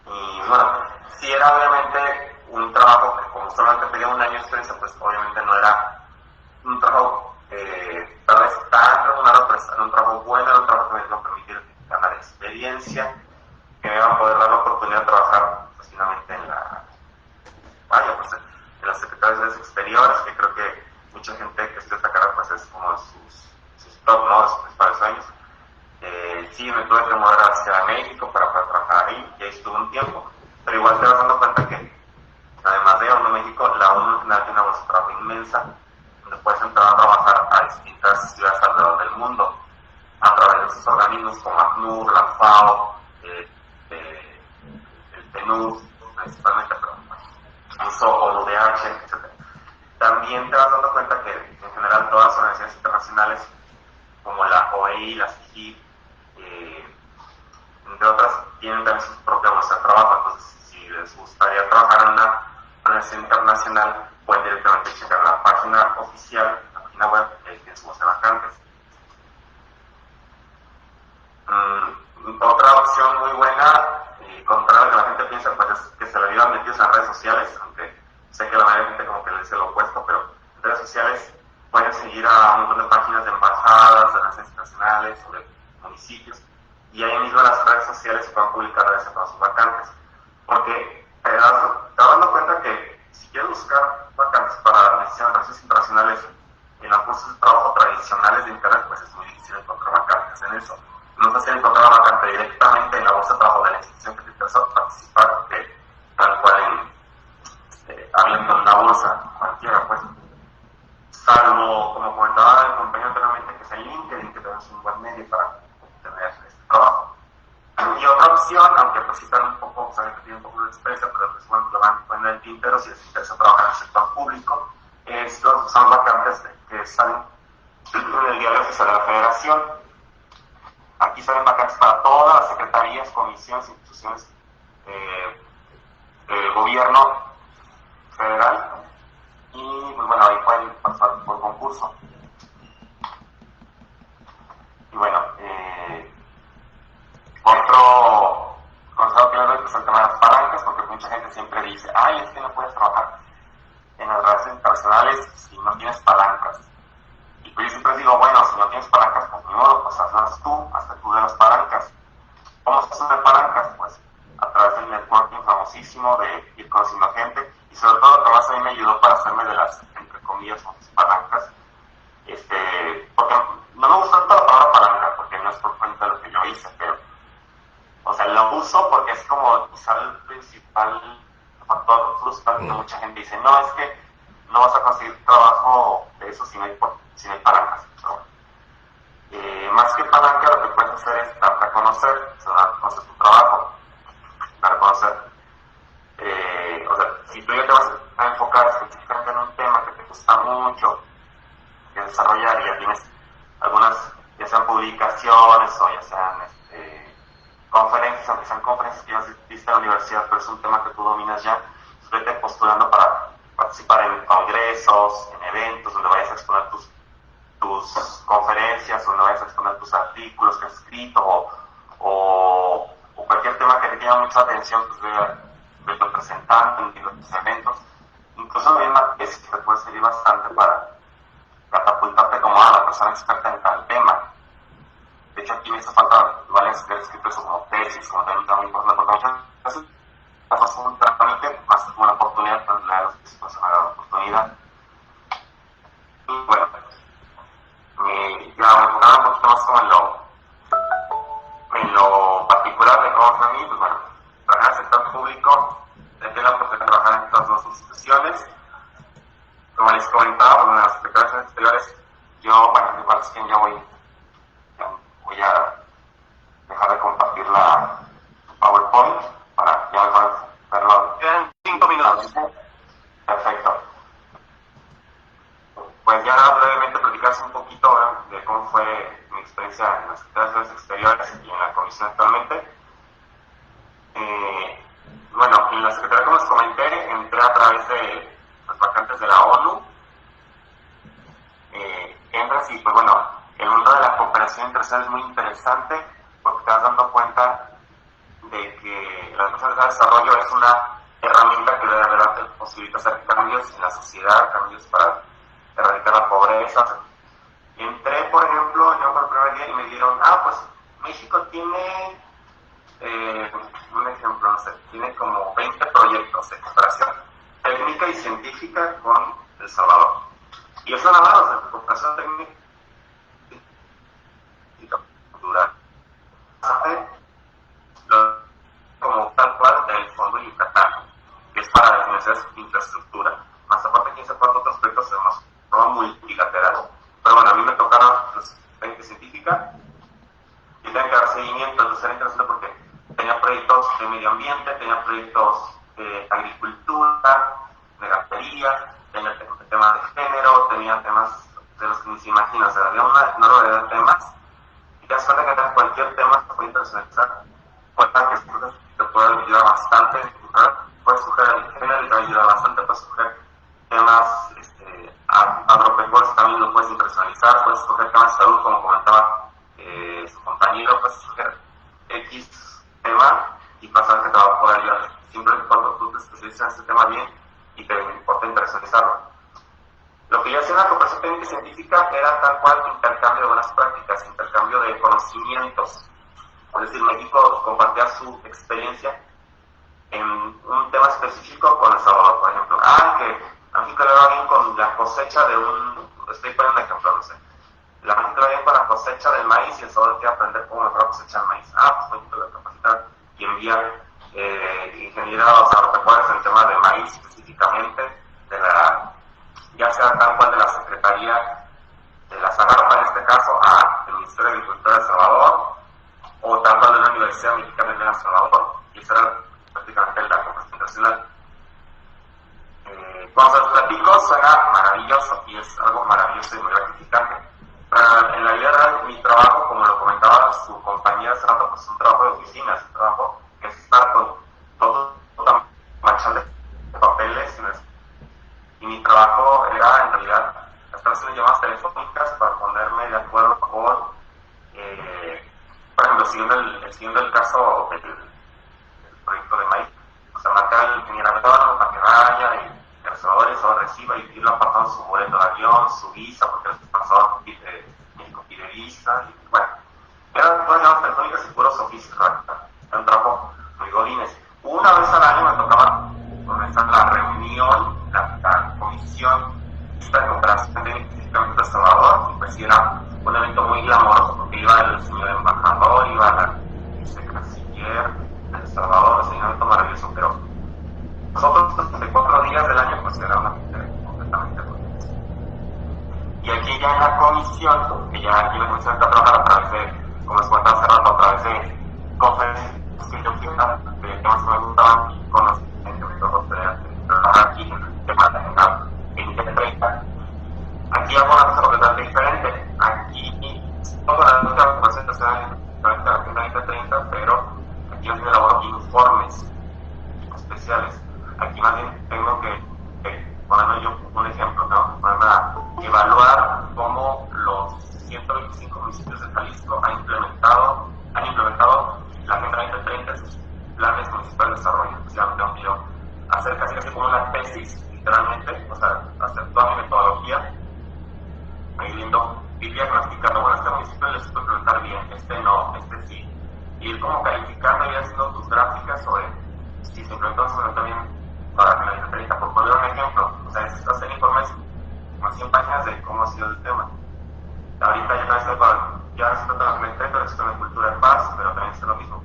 Speaker 4: Y bueno, si era obviamente un trabajo que como solamente pedía un año de experiencia, pues obviamente no era un trabajo tal vez tan remunerado, pero era un trabajo bueno, era un trabajo que me iba a permitir ganar experiencia, que me iba a poder dar la oportunidad de trabajar pues, finalmente en las secretarías exteriores, que creo que mucha gente que estudia esta carrera pues es como sus top, ¿no? Sus principales sueños. Sí, me tuve que mover hacia México para poder trabajar ahí, y ahí estuve un tiempo, pero igual te vas dando cuenta que además de ONU México, la ONU tiene una bolsa de trabajo inmensa, donde puedes entrar a trabajar a distintas ciudades alrededor del mundo, a través de esos organismos como ACNUR, la FAO, el PNUD, principalmente, pero incluso ONUDH, etc. También te vas dando cuenta que en general todas las organizaciones internacionales, como la OEI, la CIGIP, entre otras, tienen también su propia bolsa de trabajo. Entonces, si les gustaría trabajar en una organización internacional, pueden directamente checar la página oficial, la página web, que tiene su bolsa de vacantes. Otra opción muy buena, contrario a lo que la gente piensa, pues es que se la vivan metidos en redes sociales, aunque sé que la mayoría de gente como que le dice lo opuesto, pero en redes sociales pueden seguir a un montón de páginas de embajadas, de organizaciones internacionales o de municipios, y ahí mismo en las redes sociales se pueden publicar a veces todas sus vacantes, porque te das dando cuenta que si quieres buscar vacantes para relaciones internacionales en los cursos de trabajo tradicionales de internet, pues es muy difícil encontrar vacantes en eso. No es fácil encontrar una vacante directamente en la bolsa de trabajo de la institución que te interesa participar, tal cual abriendo una bolsa cualquiera, pues. Salvo, como comentaba el compañero anteriormente, que es el LinkedIn, que tenemos un buen medio para obtener este trabajo. Y otra opción, aunque pues sí están un poco, saben que tienen un poco de experiencia, pero pues bueno, lo van a poner en el tintero si les interesa trabajar en el sector público, son vacantes que salen en el diario oficial de la Federación. Aquí salen vacantes para todas las secretarías, comisiones, instituciones del gobierno federal, y pues bueno, ahí pueden pasar por concurso. Y bueno, otro consejo que les doy es el tema de las palancas, porque mucha gente siempre dice, ay, es que no puedes trabajar en las relaciones internacionales si no tienes palancas. Y pues yo siempre digo, bueno, si no tienes palancas, pues ni modo, pues hazlas tú, hasta tú de las palancas. ¿Cómo se hace de palancas? Pues a través del networking famosísimo, de ir conociendo gente, y sobre todo lo que más a mí me ayudó para hacerme de las, entre comillas, palancas, porque no me gusta tanto la palabra palanca, porque no es propiamente lo que yo hice, pero, o sea, lo uso porque es como usar el principal factor frustrante que mucha gente dice, no, es que no vas a conseguir trabajo de eso si no hay palancas. Más que palanca, lo que puedes hacer es dar a conocer, o sea, dar a conocer tu trabajo, dar a conocer, o sea, si tú ya te vas a enfocar específicamente en un tema que te gusta mucho de desarrollar y ya tienes algunas, ya sean publicaciones o ya sean conferencias, aunque sean conferencias que ya asististe a la universidad, pero es un tema que tú dominas ya, pues vete postulando para participar en congresos, en eventos donde vayas a exponer tus conferencias, donde vayas a exponer tus artículos que has escrito o cualquier tema que te llame mucha atención, pues vete presentando en los eventos. Incluso hay una tesis que te puede servir bastante para catapultarte como la persona experta en tal tema. De hecho, aquí me hizo falta varias escritos como tesis, como también importante, porque muchas veces es un trámite más como una oportunidad para leer los que se me ha dado la oportunidad. Y bueno, ya enfocando un poquito más como en lo particular de cómo fue a mí, pues bueno, trabajar en el sector público, tengo la oportunidad de trabajar en estas dos instituciones. Como les comentaba, en las declaraciones exteriores, yo, bueno, igual es que ya voy a dejar de compartir la PowerPoint para ya mejor verlo.
Speaker 2: Quedan 5 minutos.
Speaker 4: Perfecto. Pues ya brevemente platicarse un poquito de cómo fue mi experiencia en las relaciones exteriores y en la comisión actualmente. Bueno, en la Secretaría, como les comenté, entré a través de las vacantes de la ONU. Entras y, pues bueno, el mundo de la cooperación internacional es muy interesante porque te vas dando cuenta de que la Naciones de Desarrollo es una herramienta que de verdad te posibilita hacer cambios en la sociedad, cambios para erradicar la pobreza. Entré, por ejemplo, yo por el primer día y me dijeron, pues México tiene, un ejemplo, no sé, tiene como 20 proyectos de cooperación técnica y científica con El Salvador. Y eso nada más de cooperación técnica y cultural. Como tal cual del Fondo Yucatán, que es para la financiación de infraestructura. Más aparte, 15 otros proyectos de forma multilateral. Pero bueno, a mí me tocaron los 20 científica y tenía que dar seguimiento. Entonces era interesante porque tenía proyectos de medio ambiente, tenía proyectos de agricultura, de ganadería, tenía temas de género, tenía temas de los que ni se imagina. O sea, había una variedad de temas y te das cuenta que en cualquier tema se puede internacionalizar. Cuenta que te puede ayudar bastante. Puedes escoger el género y te va a ayudar bastante. Puedes escoger temas agropecuarios, también lo puedes internacionalizar. Puedes escoger temas de salud, como comentaba su compañero. Puedes escoger X tema y pasar que te va a poder ayudar. Siempre y cuando tú te especializas en ese tema bien y te importa internacionalizarlo. Lo que yo hacía en la cooperación técnica y científica era tal cual intercambio de buenas prácticas, intercambio de conocimientos. Es decir, México compartía su experiencia en un tema específico con El Salvador, por ejemplo. Que a México le va bien con la cosecha de estoy poniendo un ejemplo, no sé. La México le va bien con la cosecha del maíz y El Salvador quiere aprender cómo mejorar cosechar maíz. Pues México le capacita y envía ingenieros agropecuarios en el tema de maíz específicamente, ya sea tal cual de la Secretaría de la Zagarpa, en este caso, al Ministerio de Agricultura de El Salvador, o tal cual de la Universidad Mexicana de El Salvador, y eso era prácticamente la cooperación internacional. Cuando se los platico suena maravilloso y es algo maravilloso y muy gratificante. Pero en la vida real, mi trabajo, como lo comentaba su compañera hace rato, pues es un trabajo de oficina, es un trabajo que es estar con todo machán de papeles y mi trabajo era en realidad estar haciendo llamadas telefónicas para ponerme de acuerdo con por ejemplo, siguiendo el caso del proyecto de maíz, o sea, marcar al ingeniero agrónomo para que vaya y El Salvador eso reciba y irlo apartando su boleto de avión, su visa, porque el Salvador México pide visa, y bueno, eran todas llamadas telefónicas y puros oficios, era un trabajo muy godines. Una vez al año me tocaba organizar la reunión, la comisión de cooperación técnicamente de El Salvador, y pues sí era un evento muy glamoroso porque iba el señor embajador, iba la vicecanciller de El Salvador, un evento maravilloso, pero nosotros 34 días del año pues era una completamente bonita. Y aquí ya en la comisión, que ya aquí la comisión está trabajando a través de, como les comentaba hace rato, a través de conferencias que yo fui de temas que me gustaban y con los que me tocó tener sociales. Aquí más bien tengo que ponerme yo un ejemplo, tengo que ponerme a evaluar cómo los 125 municipios de Jalisco han implementado la Agenda 2030 en sus planes municipales de desarrollo. O sea, tengo que yo hacer casi como una tesis, literalmente, o sea, hacer toda mi metodología, ahí lindo, ir diagnosticando, bueno, este municipio les puede implementar bien, este no, este sí. Y ir como calificando y haciendo tus gráficas sobre si se implementó también para la Agenda 30. Por poner un ejemplo, o sea, es hacer informes, como 100 páginas de cómo ha sido el tema. Ahorita ya se trata de la Agenda 30, pero existe una cultura de paz, pero también es lo mismo.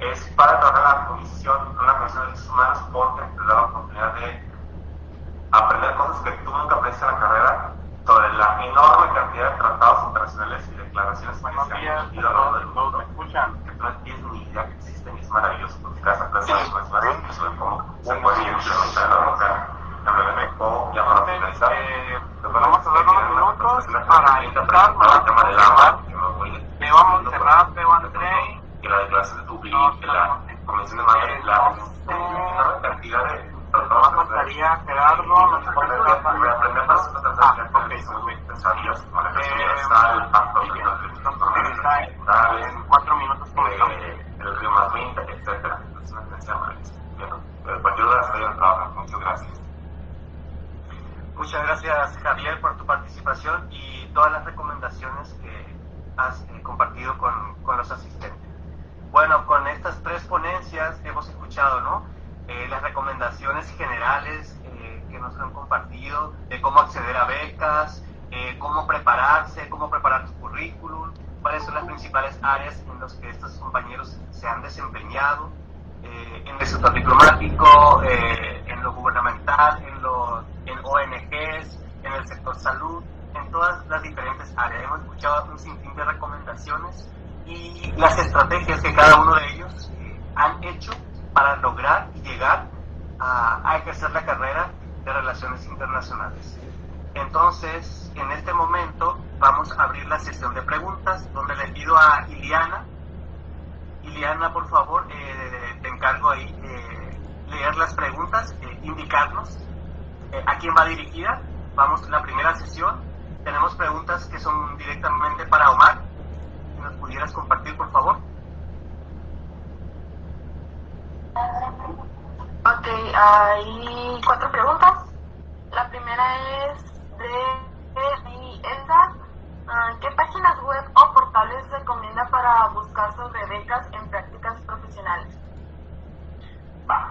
Speaker 4: Es para trabajar en la comisión de derechos humanos porque te da la oportunidad de aprender cosas que tú nunca aprendiste en la carrera sobre la enorme cantidad de tratados internacionales y declaraciones que se han emitido a lo largo del mundo. ¿Me escuchan? Que tú no tienes ni idea que existen y es maravilloso porque cada vez más sobre cómo se puede implementar en la boca. Ya para finalizar,
Speaker 2: vamos a dar unos minutos para invitar
Speaker 4: el tema del agua,
Speaker 2: que vamos a cerrar, pero André,
Speaker 4: que la declaración de Dublín, que la Convención de Madrid, la enorme cantidad de tratados
Speaker 2: pasaría Gerardo, nos
Speaker 4: aprender más que son muy necesarios, como la Constitución Universal, el Pacto de las
Speaker 2: en 4 minutos
Speaker 4: el río Más 20, etcétera. Es una tendencia maravillosa. Cualquier duda estoy en trabajo. Muchas gracias.
Speaker 2: Muchas gracias, Javier, por tu participación y todas las recomendaciones que has compartido con los asistentes. Bueno, con estas 3 ponencias hemos escuchado, ¿no? Las recomendaciones generales que nos han compartido de cómo acceder a becas, cómo prepararse, cómo preparar tu currículum, cuáles son las principales áreas en las que estos compañeros se han desempeñado, en el sector diplomático, en lo gubernamental, en ONGs, en el sector salud, en todas las diferentes áreas. Hemos escuchado un sinfín de recomendaciones y las estrategias que cada uno de ellos han hecho para lograr y llegar a ejercer la carrera de Relaciones Internacionales. Entonces, en este momento vamos a abrir la sesión de preguntas, donde le pido a Iliana, por favor, te encargo ahí leer las preguntas, indicarnos a quién va dirigida. Vamos, la primera sesión, tenemos preguntas que son directamente para Omar. Si nos pudieras compartir, por favor.
Speaker 6: Ok, hay 4 preguntas. La primera es de Elsa. ¿Qué páginas web o portales recomienda para buscar sobre becas en prácticas profesionales?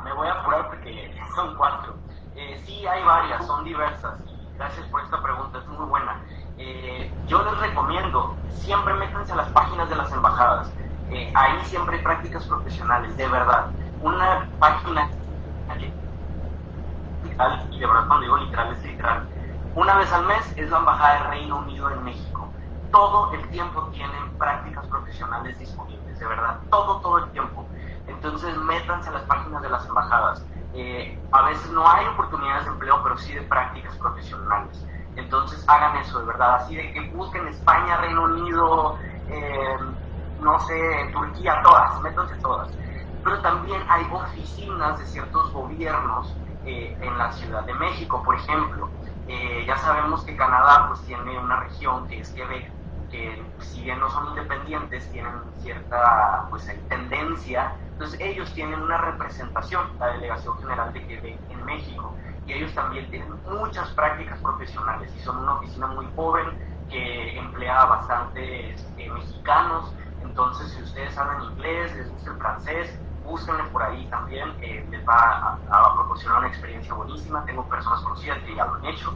Speaker 1: Me voy a apurar porque son 4. Sí, hay varias, son diversas. Gracias por esta pregunta, es muy buena. Yo les recomiendo, siempre métanse a las páginas de las embajadas. Ahí siempre hay prácticas profesionales, de verdad. Una página literal, y de verdad cuando digo literal es literal, una vez al mes es la Embajada del Reino Unido en México. Todo el tiempo tienen prácticas profesionales disponibles, de verdad, todo el tiempo. Entonces métanse a las páginas de las embajadas. A veces no hay oportunidades de empleo, pero sí de prácticas profesionales. Entonces hagan eso, de verdad, así de que busquen España, Reino Unido, no sé, Turquía, todas, métanse todas. Pero también hay oficinas de ciertos gobiernos en la Ciudad de México, por ejemplo. Ya sabemos que Canadá pues tiene una región que es Quebec, que si bien no son independientes, tienen cierta pues tendencia. Entonces ellos tienen una representación, la Delegación General de Quebec en México, y ellos también tienen muchas prácticas profesionales y son una oficina muy joven que emplea a bastantes mexicanos. Entonces, si ustedes hablan inglés, les gusta el francés, búsquenle por ahí también, les va a proporcionar una experiencia buenísima. Tengo personas conocidas que ya lo han hecho.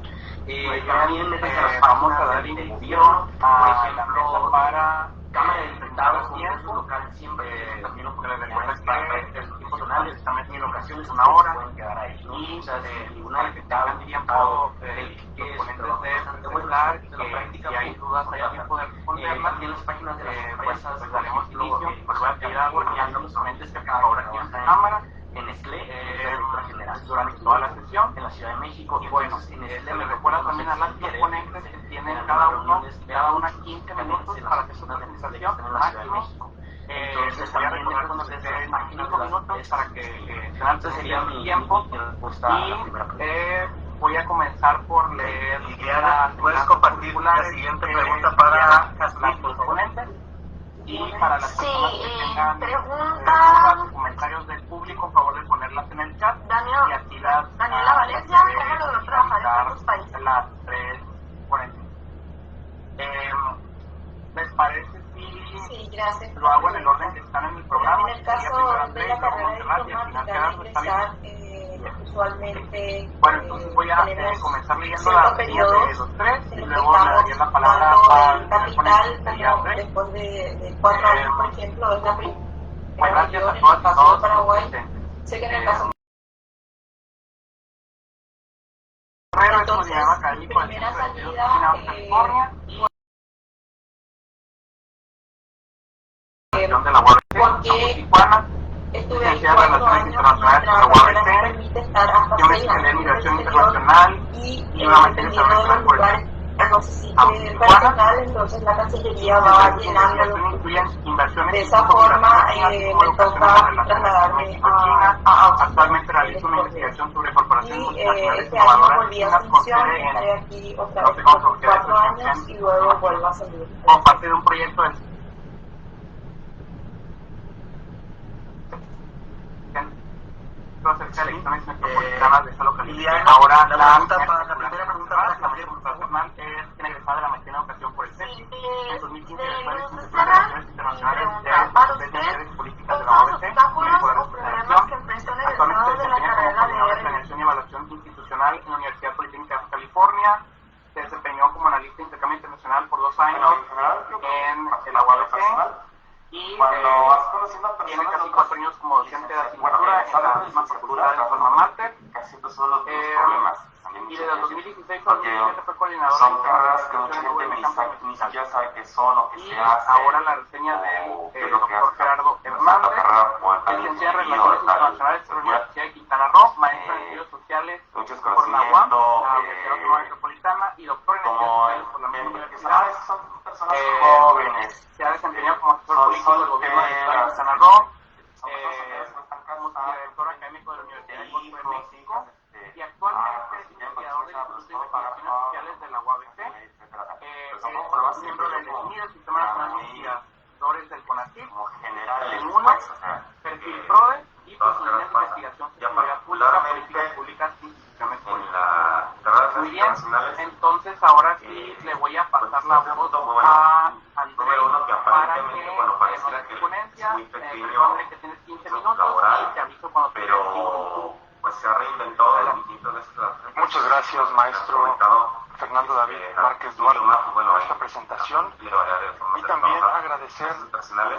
Speaker 1: También métanse a las páginas del gobierno, por ejemplo, para Cámara de Diputados, Congreso local, siempre también oportunidades para prácticas profesionales. También en ocasiones una hora pueden quedar ahí, ¿no? O sea, de una diputada, un tiempo, que es bastante bueno, que si hay dudas hay alguien poder responderlas. También las páginas de las empresas, pues daremos inicio, pues voy a pedir algo y solamente que ahora aquí en la Cámara, en Nestlé, directora general, durante toda la sesión, en la Ciudad de México. Y bueno, en Nestlé me recuerda también a las ponentes que tienen cada una 15 minutos para que su presentación máximo. Entonces también con ustedes 5 minutos para que
Speaker 2: mencionar, entonces sería mi tiempo. Y voy a comenzar por leer.
Speaker 7: Liliana, ¿puedes compartir la siguiente pregunta para Jasmine, por favor?
Speaker 2: Y para las personas que tengan
Speaker 6: pregunta.
Speaker 2: dudas o comentarios del público, por favor de ponerlas en el chat. Y aquí
Speaker 6: Daniela Valencia, ¿cómo logró trabajar en tantos países?
Speaker 2: Las 3:40. ¿Les parece si
Speaker 3: Sí, gracias.
Speaker 2: lo hago en el orden que están en el programa?
Speaker 3: En el caso de la carrera diplomática, al ingresar, usualmente
Speaker 2: Bueno, entonces voy a comenzar leyendo
Speaker 3: cierto
Speaker 2: la
Speaker 3: periodo
Speaker 2: de los tres y
Speaker 3: en
Speaker 2: luego le daría la palabra
Speaker 3: tanto
Speaker 2: al
Speaker 3: en capital
Speaker 2: sería
Speaker 3: como
Speaker 2: Andrés.
Speaker 3: después de 4 años, por ejemplo, es la primera
Speaker 2: Gracias a
Speaker 3: en
Speaker 2: todas
Speaker 3: el
Speaker 2: y
Speaker 3: caso
Speaker 2: todos
Speaker 3: de Paraguay.
Speaker 2: presentes.
Speaker 3: Sé que en el caso
Speaker 2: Carrera
Speaker 3: entonces,
Speaker 2: estudiado académico del
Speaker 3: primera
Speaker 2: Centro de Estudios
Speaker 3: salida,
Speaker 2: California y de la UABC,
Speaker 3: porque
Speaker 2: Tijuana,
Speaker 3: estuve ahí
Speaker 2: licenciada en
Speaker 3: 4
Speaker 2: Relaciones
Speaker 3: años,
Speaker 2: Internacionales
Speaker 3: nuestra
Speaker 2: por la
Speaker 3: carrera nos
Speaker 2: UABC,
Speaker 3: permite estar hasta
Speaker 2: yo me
Speaker 3: 6
Speaker 2: especialicé en
Speaker 3: años en el
Speaker 2: Migración
Speaker 3: exterior
Speaker 2: Internacional
Speaker 3: y
Speaker 2: y una maestría
Speaker 3: dependiendo de los
Speaker 2: internacional por el
Speaker 3: lugares a los que
Speaker 2: Tijuana.
Speaker 3: personal, entonces la Cancillería va llenando los
Speaker 2: inversiones
Speaker 3: de esa forma me toca trasladarme a
Speaker 2: Actualmente realizo una investigación sobre corporaciones
Speaker 3: y
Speaker 2: multinacionales
Speaker 3: este año
Speaker 2: innovadoras
Speaker 3: volví a
Speaker 2: chinas con
Speaker 3: Asunción,
Speaker 2: sede en
Speaker 3: estaré aquí otra
Speaker 2: no
Speaker 3: vez
Speaker 2: sé cómo
Speaker 3: por
Speaker 2: se refiere
Speaker 3: 4
Speaker 2: a
Speaker 3: años
Speaker 2: Shenzhen,
Speaker 3: y luego vuelvo a salir.
Speaker 2: como parte de un proyecto del acerca de elecciones metropolitanas de esa localidad. Ahora
Speaker 7: la primera pregunta para Javier, por favor.
Speaker 2: personal es egresada de la maestría en educación por el CECI. En 2015 después de
Speaker 6: de
Speaker 2: sus
Speaker 6: cerrar
Speaker 2: relaciones
Speaker 6: y
Speaker 2: internacionales
Speaker 6: preguntar para
Speaker 2: de
Speaker 6: usted
Speaker 2: mujeres políticas de
Speaker 6: cuáles
Speaker 2: la
Speaker 6: son los
Speaker 2: OBC,
Speaker 6: obstáculos
Speaker 2: por la
Speaker 6: o problemas
Speaker 2: representación.
Speaker 6: que enfrentan el
Speaker 2: Actualmente
Speaker 6: egresado
Speaker 2: se
Speaker 6: de la
Speaker 2: desempeña como
Speaker 6: carrera
Speaker 2: coordinador de
Speaker 6: de
Speaker 2: planeación y evaluación institucional en la Universidad Politécnica de California. Se desempeñó como analista de intercambio internacional por 2 años en la UABC y tiene casi 4 años como docente de asignatura en la misma facultad de forma máster. Y desde el 2016 al 2017 fue coordinador
Speaker 4: son carreras que mucha gente ni
Speaker 2: de
Speaker 4: siquiera sabe qué son o qué
Speaker 2: y
Speaker 4: se hace.
Speaker 2: ahora la reseña del doctor Gerardo Hernández, licenciado en Relaciones Internacionales por la Universidad de Quintana Roo, maestro en Estudios Sociales
Speaker 4: muchos
Speaker 2: por la UAM, la
Speaker 4: conocimientos,
Speaker 2: Universidad Autónoma Metropolitana y doctor en Estudios
Speaker 4: como
Speaker 2: Sociales por la misma
Speaker 4: que
Speaker 2: universidad.
Speaker 4: sabes, son personas jóvenes,
Speaker 2: Se ha desempeñado como asesor
Speaker 4: son
Speaker 2: político del gobierno del Estado de Quintana Roo, como director académico de la Universidad de Costa de México y actualmente es investigador del Instituto de Investigaciones Sociales de la UABC, es miembro del SNI, del Sistema Nacional de Investigadores del CONACYT,
Speaker 4: como generales,
Speaker 2: en uno, perfil PRODE y pues líneas de investigación, seguridad pública, políticas públicas y instituciones
Speaker 4: en
Speaker 2: políticas.
Speaker 4: la carrera
Speaker 2: Muy bien,
Speaker 4: internacionales.
Speaker 2: entonces ahora sí le voy a pasar la voz a Andrés
Speaker 4: Número uno, que
Speaker 2: para que
Speaker 4: aparentemente, bueno, parece
Speaker 2: nos dé
Speaker 4: que
Speaker 2: su ponencia.
Speaker 4: es muy pequeño,
Speaker 2: Recuerde que tienes 15 minutos
Speaker 4: laboral,
Speaker 2: y te aviso cuando te
Speaker 4: pero pues se ha reinventado de distintas veces.
Speaker 8: Muchas gracias, maestro Fernando David Márquez Duarte, por esta presentación y también agradecer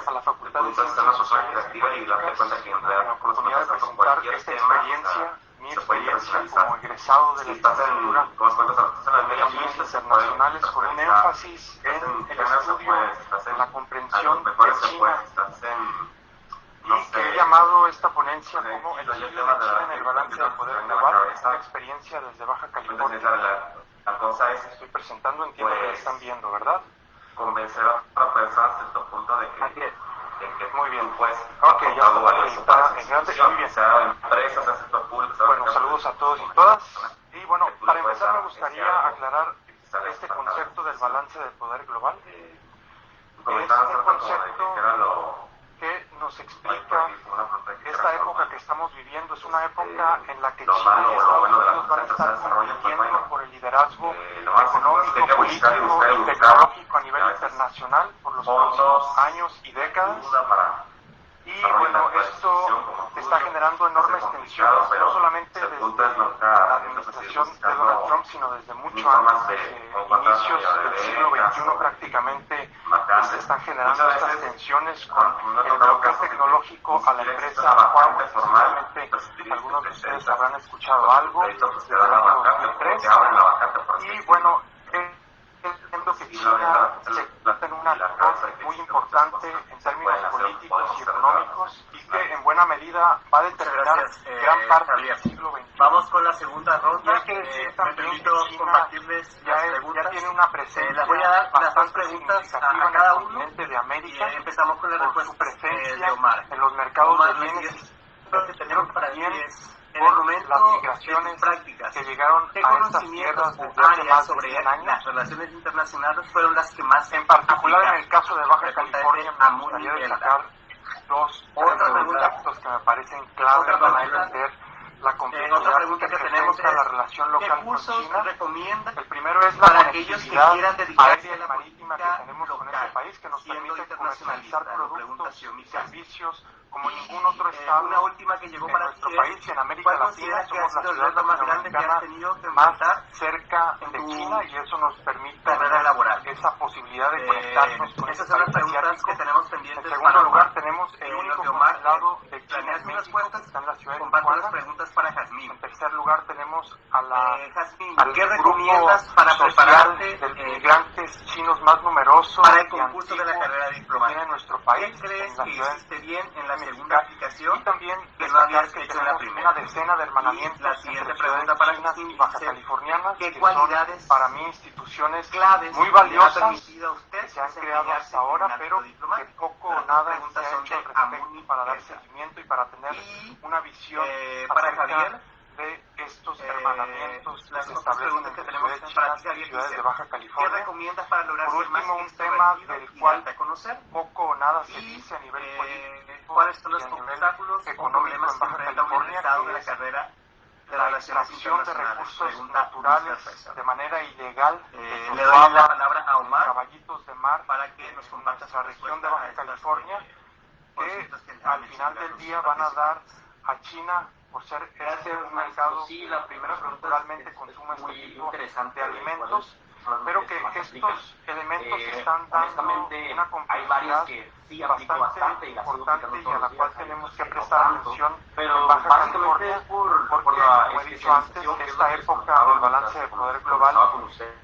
Speaker 8: a la Facultad de Ciencias Sociales y Políticas la oportunidad de presentar esta experiencia, mi experiencia como egresado de la licenciatura en Relaciones Internacionales con un énfasis en el estudio, en la comprensión de China, y que he llamado esta ponencia como el Chile de China en el balance del poder global, una experiencia desde Baja California.
Speaker 4: La cosa es
Speaker 8: Estoy presentando, entiendo que la están viendo, ¿verdad?
Speaker 4: convencer a otra persona a cierto punto de que,
Speaker 2: Así es.
Speaker 8: Muy bien.
Speaker 4: pues,
Speaker 8: Ok, ya está
Speaker 4: valioso para
Speaker 8: proyectada en grande.
Speaker 4: institución,
Speaker 8: Muy bien.
Speaker 4: sea empresas, sea sector público, sea
Speaker 8: Bueno, saludos a todos y todas. Y bueno, para empezar me gustaría
Speaker 4: algo
Speaker 8: aclarar este concepto del balance del poder global. Es un concepto que nos explica esta época que estamos viviendo. Es una época en la que China y Estados Unidos van a estar compitiendo por el liderazgo económico, político y tecnológico a nivel internacional por los próximos años y décadas. Y bueno, esto está generando enormes tensiones, no solamente desde la administración de Donald Trump, sino desde mucho antes, inicios del siglo XXI prácticamente, se están generando estas tensiones con el bloqueo tecnológico a la empresa Huawei. Seguramente algunos de ustedes habrán escuchado algo desde el año 2003. Y bueno, entiendo que China se en un actor muy importante en términos políticos y económicos y que en buena medida va a determinar gran parte del siglo XXI.
Speaker 7: Vamos con la segunda ronda.
Speaker 8: Y hay que decir también
Speaker 7: me permito
Speaker 8: que China
Speaker 7: compartirles las
Speaker 8: ya
Speaker 7: preguntas.
Speaker 8: tiene una presencia
Speaker 7: Les voy a dar las dos
Speaker 8: bastante
Speaker 7: preguntas
Speaker 8: significativa
Speaker 7: a
Speaker 8: en
Speaker 7: cada
Speaker 8: el
Speaker 7: uno.
Speaker 8: continente de
Speaker 7: Y
Speaker 8: América
Speaker 7: empezamos con la
Speaker 8: por su
Speaker 7: respuesta
Speaker 8: presencia
Speaker 7: de Omar.
Speaker 8: en los mercados
Speaker 7: Omar,
Speaker 8: de bienes y
Speaker 2: que tenemos para ti es, en
Speaker 8: por
Speaker 2: el momento
Speaker 8: las
Speaker 2: de
Speaker 8: migraciones
Speaker 2: tus prácticas,
Speaker 8: que llegaron
Speaker 2: ¿qué
Speaker 8: a estas
Speaker 2: conocimientos
Speaker 8: tierras
Speaker 2: o
Speaker 8: desde hace
Speaker 2: áreas
Speaker 8: más de
Speaker 2: sobre
Speaker 8: 100 años?
Speaker 2: las relaciones internacionales fueron las que más
Speaker 8: En particular en el caso de Baja
Speaker 2: Pregunta
Speaker 8: California
Speaker 2: de
Speaker 8: me
Speaker 2: Amun
Speaker 8: gustaría
Speaker 2: Elda.
Speaker 8: destacar dos
Speaker 2: Otra pregunta.
Speaker 8: aspectos que me parecen claves
Speaker 2: Otra
Speaker 8: para
Speaker 2: pregunta.
Speaker 8: entender la
Speaker 2: Otra
Speaker 8: complejidad
Speaker 2: pregunta
Speaker 8: que
Speaker 2: que tenemos
Speaker 8: presenta la
Speaker 2: es,
Speaker 8: relación
Speaker 2: ¿qué
Speaker 8: local con
Speaker 2: cursos
Speaker 8: China.
Speaker 2: recomienda
Speaker 8: El primero es la
Speaker 2: para aquellos que
Speaker 8: conectividad
Speaker 2: quieran dedicarse
Speaker 8: aérea
Speaker 2: a la
Speaker 8: y marítima que
Speaker 2: política
Speaker 8: tenemos con
Speaker 2: local,
Speaker 8: este país, que nos
Speaker 2: siendo
Speaker 8: permite
Speaker 2: internacionalista?
Speaker 8: comercializar
Speaker 2: Lo pregunta
Speaker 8: productos y
Speaker 2: Xiaomi.
Speaker 8: servicios como ningún otro estado
Speaker 2: Una última que llegó
Speaker 8: en
Speaker 2: para
Speaker 8: nuestro
Speaker 2: ti
Speaker 8: país
Speaker 2: es,
Speaker 8: y en América
Speaker 2: ¿cuál
Speaker 8: Latina.
Speaker 2: consideras que ha
Speaker 8: Somos la
Speaker 2: sido el
Speaker 8: ciudad
Speaker 2: reto más grande que has
Speaker 8: latinoamericana
Speaker 2: tenido que
Speaker 8: más
Speaker 2: enfrentar
Speaker 8: cerca
Speaker 2: en
Speaker 8: de
Speaker 2: tu
Speaker 8: China, y eso nos permite
Speaker 2: carrera laboral?
Speaker 8: esa posibilidad de conectarnos con
Speaker 2: Esas
Speaker 8: este
Speaker 2: son las
Speaker 8: país
Speaker 2: preguntas
Speaker 8: asiático.
Speaker 2: que tenemos
Speaker 8: En
Speaker 2: pendientes
Speaker 8: segundo
Speaker 2: para
Speaker 8: lugar,
Speaker 2: Omar.
Speaker 8: tenemos el único
Speaker 2: Lo que Omar
Speaker 8: consulado de China
Speaker 2: planeas
Speaker 8: en
Speaker 2: unas
Speaker 8: México, que
Speaker 2: respuestas,
Speaker 8: está en la ciudad de
Speaker 2: comparto las
Speaker 8: Tijuana.
Speaker 2: preguntas para Jazmín.
Speaker 8: En tercer lugar, tenemos a la
Speaker 2: Jazmín,
Speaker 8: al
Speaker 2: ¿qué
Speaker 8: grupo
Speaker 2: recomiendas para
Speaker 8: social
Speaker 2: prepararte
Speaker 8: de inmigrantes chinos más numeroso
Speaker 2: para el
Speaker 8: y
Speaker 2: concurso de la
Speaker 8: antiguo
Speaker 2: carrera
Speaker 8: que
Speaker 2: diplomática?
Speaker 8: tiene nuestro
Speaker 2: ¿Qué
Speaker 8: país,
Speaker 2: crees
Speaker 8: en la
Speaker 2: que
Speaker 8: ciudad
Speaker 2: hiciste bien en la
Speaker 8: de
Speaker 2: segunda
Speaker 8: México?
Speaker 2: aplicación
Speaker 8: Y también
Speaker 2: que no
Speaker 8: destacar
Speaker 2: habías
Speaker 8: que
Speaker 2: hecho en la
Speaker 8: tenemos
Speaker 2: primera?
Speaker 8: una decena de hermanamientos
Speaker 2: Y la
Speaker 8: entre
Speaker 2: siguiente
Speaker 8: ciudades
Speaker 2: pregunta para
Speaker 8: chinas
Speaker 2: Jazmín
Speaker 8: y baja
Speaker 2: dice,
Speaker 8: californianas,
Speaker 2: ¿qué
Speaker 8: que
Speaker 2: cualidades
Speaker 8: son para mí instituciones
Speaker 2: claves
Speaker 8: muy
Speaker 2: le ha
Speaker 8: valiosas
Speaker 2: permitido a usted
Speaker 8: que se han creado
Speaker 2: desempeñarse
Speaker 8: hasta ahora,
Speaker 2: en el
Speaker 8: pero
Speaker 2: ámbito
Speaker 8: que
Speaker 2: diplomático?
Speaker 8: poco o
Speaker 2: Las
Speaker 8: nada
Speaker 2: preguntas
Speaker 8: se ha
Speaker 2: son
Speaker 8: hecho
Speaker 2: de
Speaker 8: al respecto
Speaker 2: Amun
Speaker 8: para dar
Speaker 2: Elda.
Speaker 8: seguimiento y para tener
Speaker 2: Y,
Speaker 8: una visión
Speaker 2: para
Speaker 8: acerca
Speaker 2: Javier,
Speaker 8: de estos hermanamientos que
Speaker 2: las
Speaker 8: se
Speaker 2: otras
Speaker 8: establecen
Speaker 2: preguntas que
Speaker 8: entre
Speaker 2: tenemos
Speaker 8: ciudades
Speaker 2: para
Speaker 8: chinas
Speaker 2: ti,
Speaker 8: y
Speaker 2: Javier,
Speaker 8: ciudades
Speaker 2: dice,
Speaker 8: de Baja
Speaker 2: ¿qué
Speaker 8: California.
Speaker 2: recomiendas para lograr
Speaker 8: Por
Speaker 2: ser más
Speaker 8: último, un tema
Speaker 2: extrovertido
Speaker 8: del
Speaker 2: y
Speaker 8: cual
Speaker 2: darte a conocer?
Speaker 8: poco o nada se
Speaker 2: Y,
Speaker 8: dice a nivel político
Speaker 2: ¿cuáles son
Speaker 8: y
Speaker 2: los
Speaker 8: a nivel
Speaker 2: obstáculos o
Speaker 8: económico
Speaker 2: problemas
Speaker 8: en
Speaker 2: que
Speaker 8: Baja
Speaker 2: enfrenta un
Speaker 8: California,
Speaker 2: egresado
Speaker 8: que
Speaker 2: de la
Speaker 8: es
Speaker 2: carrera de
Speaker 8: la
Speaker 2: relaciones
Speaker 8: extracción de
Speaker 2: internacionales?
Speaker 8: recursos
Speaker 2: Pregunta
Speaker 8: naturales
Speaker 2: Profesor.
Speaker 8: de manera ilegal,
Speaker 2: Le doy la palabra a Omar
Speaker 8: caballitos de mar
Speaker 2: para que nos comparta
Speaker 8: nuestra
Speaker 2: su
Speaker 8: región de
Speaker 2: respuesta a
Speaker 8: Baja
Speaker 2: estas,
Speaker 8: California, que
Speaker 2: consultas que le han
Speaker 8: al
Speaker 2: hecho
Speaker 8: final
Speaker 2: llegar
Speaker 8: del
Speaker 2: los
Speaker 8: día van a dar
Speaker 2: participantes.
Speaker 8: a China por ser un mercado
Speaker 1: Sí, la primera pregunta
Speaker 8: naturalmente
Speaker 1: es
Speaker 8: consume este
Speaker 1: muy
Speaker 8: tipo
Speaker 1: interesante
Speaker 8: de alimentos, pero que estos elementos están dando
Speaker 1: honestamente,
Speaker 8: una
Speaker 1: hay varias
Speaker 8: complejidad
Speaker 1: que sí aplico bastante y las sigo
Speaker 8: importante
Speaker 1: aplicando
Speaker 8: y
Speaker 1: todos
Speaker 8: a la
Speaker 1: los
Speaker 8: cual
Speaker 1: días,
Speaker 8: tenemos
Speaker 1: hay
Speaker 8: que
Speaker 1: otras
Speaker 8: prestar
Speaker 1: no tanto,
Speaker 8: atención
Speaker 1: pero
Speaker 8: en Baja
Speaker 1: básicamente
Speaker 8: California,
Speaker 1: es por
Speaker 8: porque,
Speaker 1: la
Speaker 8: como he dicho antes,
Speaker 1: especialización, que es
Speaker 8: esta
Speaker 1: lo que les
Speaker 8: época
Speaker 1: comentaba
Speaker 8: del balance de
Speaker 1: mientras
Speaker 8: poder
Speaker 1: conversaba
Speaker 8: global
Speaker 1: con ustedes.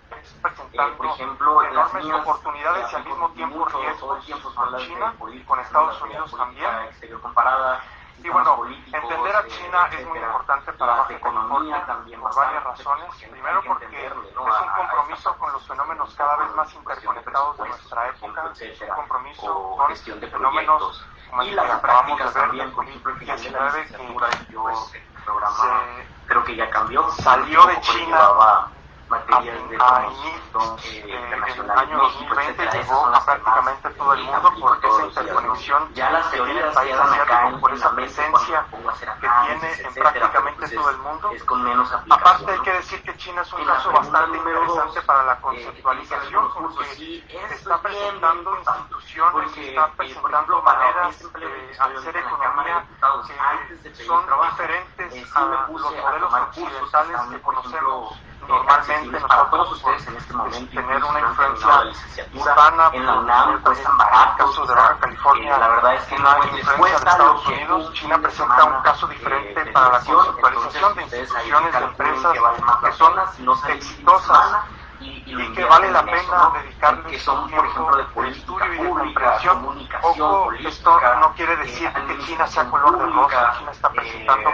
Speaker 8: presentando
Speaker 1: Por ejemplo, las
Speaker 8: enormes
Speaker 1: mías,
Speaker 8: oportunidades y al mismo tiempo
Speaker 1: todo el
Speaker 8: riesgos
Speaker 1: tiempo son
Speaker 8: con
Speaker 1: las
Speaker 8: China
Speaker 1: de política,
Speaker 8: y con Estados
Speaker 1: las de
Speaker 8: Unidos
Speaker 1: política
Speaker 8: también.
Speaker 1: exterior comparada,
Speaker 8: Y
Speaker 1: sistemas
Speaker 8: bueno,
Speaker 1: políticos,
Speaker 8: entender a China es muy
Speaker 1: etcétera.
Speaker 8: importante para
Speaker 1: Las de
Speaker 8: Baja
Speaker 1: economía
Speaker 8: California
Speaker 1: también
Speaker 8: por varias
Speaker 1: bastante,
Speaker 8: razones.
Speaker 1: porque
Speaker 8: Primero
Speaker 1: hay que
Speaker 8: porque
Speaker 1: entenderle, ¿no?
Speaker 8: es un
Speaker 1: a
Speaker 8: compromiso
Speaker 1: esta
Speaker 8: con los
Speaker 1: parte,
Speaker 8: fenómenos cada vez más
Speaker 1: cuestión de
Speaker 8: interconectados de
Speaker 1: presupuestos,
Speaker 8: nuestra
Speaker 1: por ejemplo,
Speaker 8: época, es un
Speaker 1: etcétera,
Speaker 8: compromiso
Speaker 1: o
Speaker 8: con
Speaker 1: gestión de
Speaker 8: fenómenos
Speaker 1: proyectos.
Speaker 8: como
Speaker 1: Y
Speaker 8: el
Speaker 1: las
Speaker 8: que acabamos de
Speaker 1: prácticas
Speaker 8: ver
Speaker 1: también,
Speaker 8: del
Speaker 1: por ejemplo, al final de la
Speaker 8: COVID-19,
Speaker 1: licenciatura
Speaker 8: que
Speaker 1: yo
Speaker 8: pues,
Speaker 1: el programa creo que ya cambió,
Speaker 8: salió de
Speaker 1: porque
Speaker 8: China
Speaker 1: llevaba materias de
Speaker 8: a
Speaker 1: promoción
Speaker 8: inicios del
Speaker 1: internacional
Speaker 8: año
Speaker 1: en México,
Speaker 8: 2020
Speaker 1: etcétera. Esas
Speaker 8: llegó
Speaker 1: son
Speaker 8: a
Speaker 1: las que
Speaker 8: prácticamente
Speaker 1: más,
Speaker 8: todo el mundo
Speaker 1: aplico
Speaker 8: por
Speaker 1: todos
Speaker 8: esa
Speaker 1: los días, ¿no?
Speaker 8: interconexión
Speaker 1: Ya las
Speaker 8: que tiene el
Speaker 1: teorías
Speaker 8: país
Speaker 1: quedan acá
Speaker 8: asiático por
Speaker 1: en
Speaker 8: esa
Speaker 1: la mente
Speaker 8: presencia
Speaker 1: cuando pongo a hacer
Speaker 8: que
Speaker 1: análisis,
Speaker 8: tiene en
Speaker 1: etcétera,
Speaker 8: prácticamente
Speaker 1: pues
Speaker 8: todo el mundo.
Speaker 1: es con menos aplicación,
Speaker 8: Aparte hay
Speaker 1: ¿no?
Speaker 8: que decir que China es un
Speaker 1: En la
Speaker 8: caso
Speaker 1: pregunta
Speaker 8: bastante
Speaker 1: número
Speaker 8: interesante
Speaker 1: dos,
Speaker 8: para la
Speaker 1: iniciar
Speaker 8: conceptualización
Speaker 1: los cursos,
Speaker 8: porque
Speaker 1: sí, esto
Speaker 8: está
Speaker 1: es bien
Speaker 8: presentando
Speaker 1: importante,
Speaker 8: instituciones,
Speaker 1: porque,
Speaker 8: está
Speaker 1: por
Speaker 8: presentando
Speaker 1: ejemplo, para
Speaker 8: maneras
Speaker 1: este empleo que
Speaker 8: de
Speaker 1: estoy
Speaker 8: hacer
Speaker 1: ahorita en la Cámara de
Speaker 8: economía
Speaker 1: Diputados,
Speaker 8: que
Speaker 1: antes de pedir
Speaker 8: son
Speaker 1: trabajo,
Speaker 8: diferentes
Speaker 1: sí
Speaker 8: a
Speaker 1: me
Speaker 8: los
Speaker 1: puse a
Speaker 8: modelos
Speaker 1: tomar cursos que
Speaker 8: occidentales
Speaker 1: están,
Speaker 8: que
Speaker 1: por ejemplo,
Speaker 8: conocemos normalmente
Speaker 1: accesibles para todos
Speaker 8: nosotros por
Speaker 1: ustedes en este momento,
Speaker 8: tener una
Speaker 1: incluso si no han
Speaker 8: influencia
Speaker 1: terminado la licenciatura
Speaker 8: hispana,
Speaker 1: en la
Speaker 8: por
Speaker 1: UNAM,
Speaker 8: también
Speaker 1: cuestan
Speaker 8: en el
Speaker 1: baratos,
Speaker 8: caso de Baja California,
Speaker 1: la verdad es que
Speaker 8: una
Speaker 1: pues, les
Speaker 8: influencia de
Speaker 1: cuesta
Speaker 8: Estados
Speaker 1: lo que
Speaker 8: Unidos.
Speaker 1: un
Speaker 8: China
Speaker 1: fin de
Speaker 8: presenta
Speaker 1: semana,
Speaker 8: un caso diferente
Speaker 1: de
Speaker 8: para la
Speaker 1: diversión,
Speaker 8: conceptualización de
Speaker 1: entonces ustedes ahí
Speaker 8: instituciones, de
Speaker 1: calculen
Speaker 8: empresas
Speaker 1: que vale más la
Speaker 8: que son
Speaker 1: pena si no salen el fin de
Speaker 8: exitosas
Speaker 1: semana y
Speaker 8: que vale la
Speaker 1: invierten en eso,
Speaker 8: pena
Speaker 1: ¿no?
Speaker 8: dedicarles
Speaker 1: que son,
Speaker 8: un
Speaker 1: por ejemplo, de
Speaker 8: tiempo de
Speaker 1: política
Speaker 8: estudio y de
Speaker 1: pública,
Speaker 8: comprensión.
Speaker 1: comunicación
Speaker 8: Ojo,
Speaker 1: política,
Speaker 8: esto no quiere decir que China sea color de rosa. China está presentando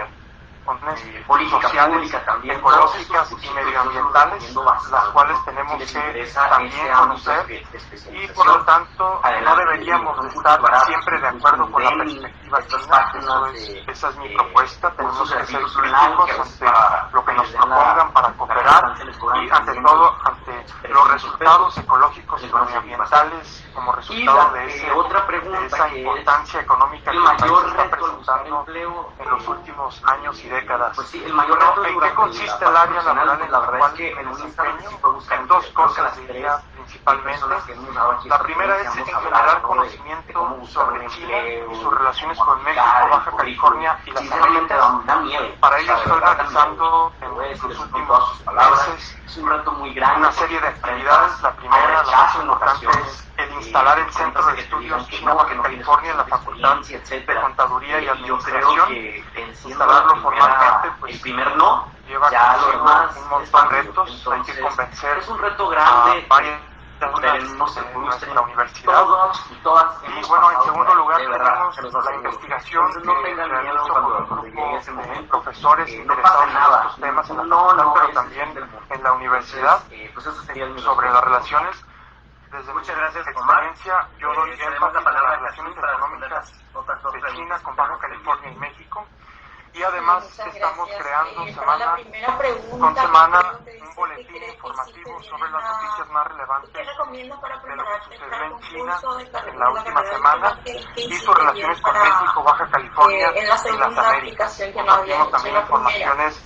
Speaker 1: política
Speaker 8: sociales,
Speaker 1: pública también,
Speaker 8: ecológicas y medioambientales, las cuales tenemos que también conocer y por lo tanto no deberíamos de estar siempre de acuerdo con la perspectiva china. Esa es mi propuesta. Tenemos que ser críticos ante lo que nos propongan para cooperar y ante todo ante los resultados ecológicos y medioambientales como resultado de esa importancia económica que el país está presentando en los últimos años y décadas.
Speaker 1: Pues sí, el mayor reto
Speaker 8: ¿En qué consiste el área laboral en la cual
Speaker 1: en un
Speaker 8: desempeño?
Speaker 1: instante
Speaker 8: En dos cosas diría principalmente. La primera es en generar conocimiento sobre China y sus relaciones con México, Baja California y las Américas. Para ello estoy realizando en los últimos meses una serie de actividades. La primera, la más importante, es el instalar el Centro de Estudios China Baja California en la Facultad de Contaduría y Administración. Instalarlo formalmente, pues
Speaker 1: el primer no,
Speaker 8: lleva
Speaker 1: ya
Speaker 8: consigo
Speaker 1: lo demás
Speaker 8: un montón de retos.
Speaker 1: entonces,
Speaker 8: hay que convencer
Speaker 1: es un reto
Speaker 8: a
Speaker 1: grande,
Speaker 8: varias
Speaker 1: esperemos se
Speaker 8: de
Speaker 1: frustren
Speaker 8: nuestra universidad.
Speaker 1: todos y todas
Speaker 8: Y bueno, en segundo lugar
Speaker 1: de verdad,
Speaker 8: tenemos
Speaker 1: se los
Speaker 8: la
Speaker 1: aseguro.
Speaker 8: investigación
Speaker 1: Entonces, no
Speaker 8: que
Speaker 1: tengan
Speaker 8: realizo
Speaker 1: miedo
Speaker 8: con un
Speaker 1: cuando llegue
Speaker 8: grupo
Speaker 1: ese
Speaker 8: de
Speaker 1: momento,
Speaker 8: profesores
Speaker 1: no
Speaker 8: interesados
Speaker 1: pasa
Speaker 8: en
Speaker 1: nada,
Speaker 8: estos temas en la
Speaker 1: no,
Speaker 8: facultad,
Speaker 1: no,
Speaker 8: pero
Speaker 1: es
Speaker 8: también
Speaker 1: el del mundo.
Speaker 8: en la universidad,
Speaker 1: Pues eso sería el
Speaker 8: sobre las relaciones. Desde
Speaker 2: Muchas
Speaker 8: mi
Speaker 2: gracias, Omar.
Speaker 8: experiencia, yo doy
Speaker 2: Cedemos
Speaker 8: énfasis
Speaker 2: la
Speaker 8: a
Speaker 2: palabra
Speaker 8: las
Speaker 2: a
Speaker 8: relaciones
Speaker 2: Jesús para responder
Speaker 8: económicas
Speaker 2: las otras dos
Speaker 8: de
Speaker 2: preguntas
Speaker 8: China
Speaker 2: que
Speaker 8: con Baja
Speaker 2: tenemos
Speaker 8: California y México. Y además estamos creando
Speaker 3: para la
Speaker 8: semana
Speaker 3: primera pregunta,
Speaker 8: con semana
Speaker 3: creo que dice
Speaker 8: un boletín informativo sobre las noticias más relevantes
Speaker 3: ¿qué recomiendas para
Speaker 8: de lo que
Speaker 3: prepararte
Speaker 8: sucedió
Speaker 3: para
Speaker 8: en
Speaker 3: el
Speaker 8: China
Speaker 3: concurso de
Speaker 8: en
Speaker 3: carrera,
Speaker 8: la última
Speaker 3: carrera
Speaker 8: semana
Speaker 3: que
Speaker 8: y
Speaker 3: hiciste
Speaker 8: sus relaciones con
Speaker 3: para,
Speaker 8: México, Baja California
Speaker 3: en la
Speaker 8: y
Speaker 3: segunda
Speaker 8: las Américas.
Speaker 3: aplicación que no había
Speaker 8: Compartimos
Speaker 3: hecho
Speaker 8: también
Speaker 3: en la primera?
Speaker 8: informaciones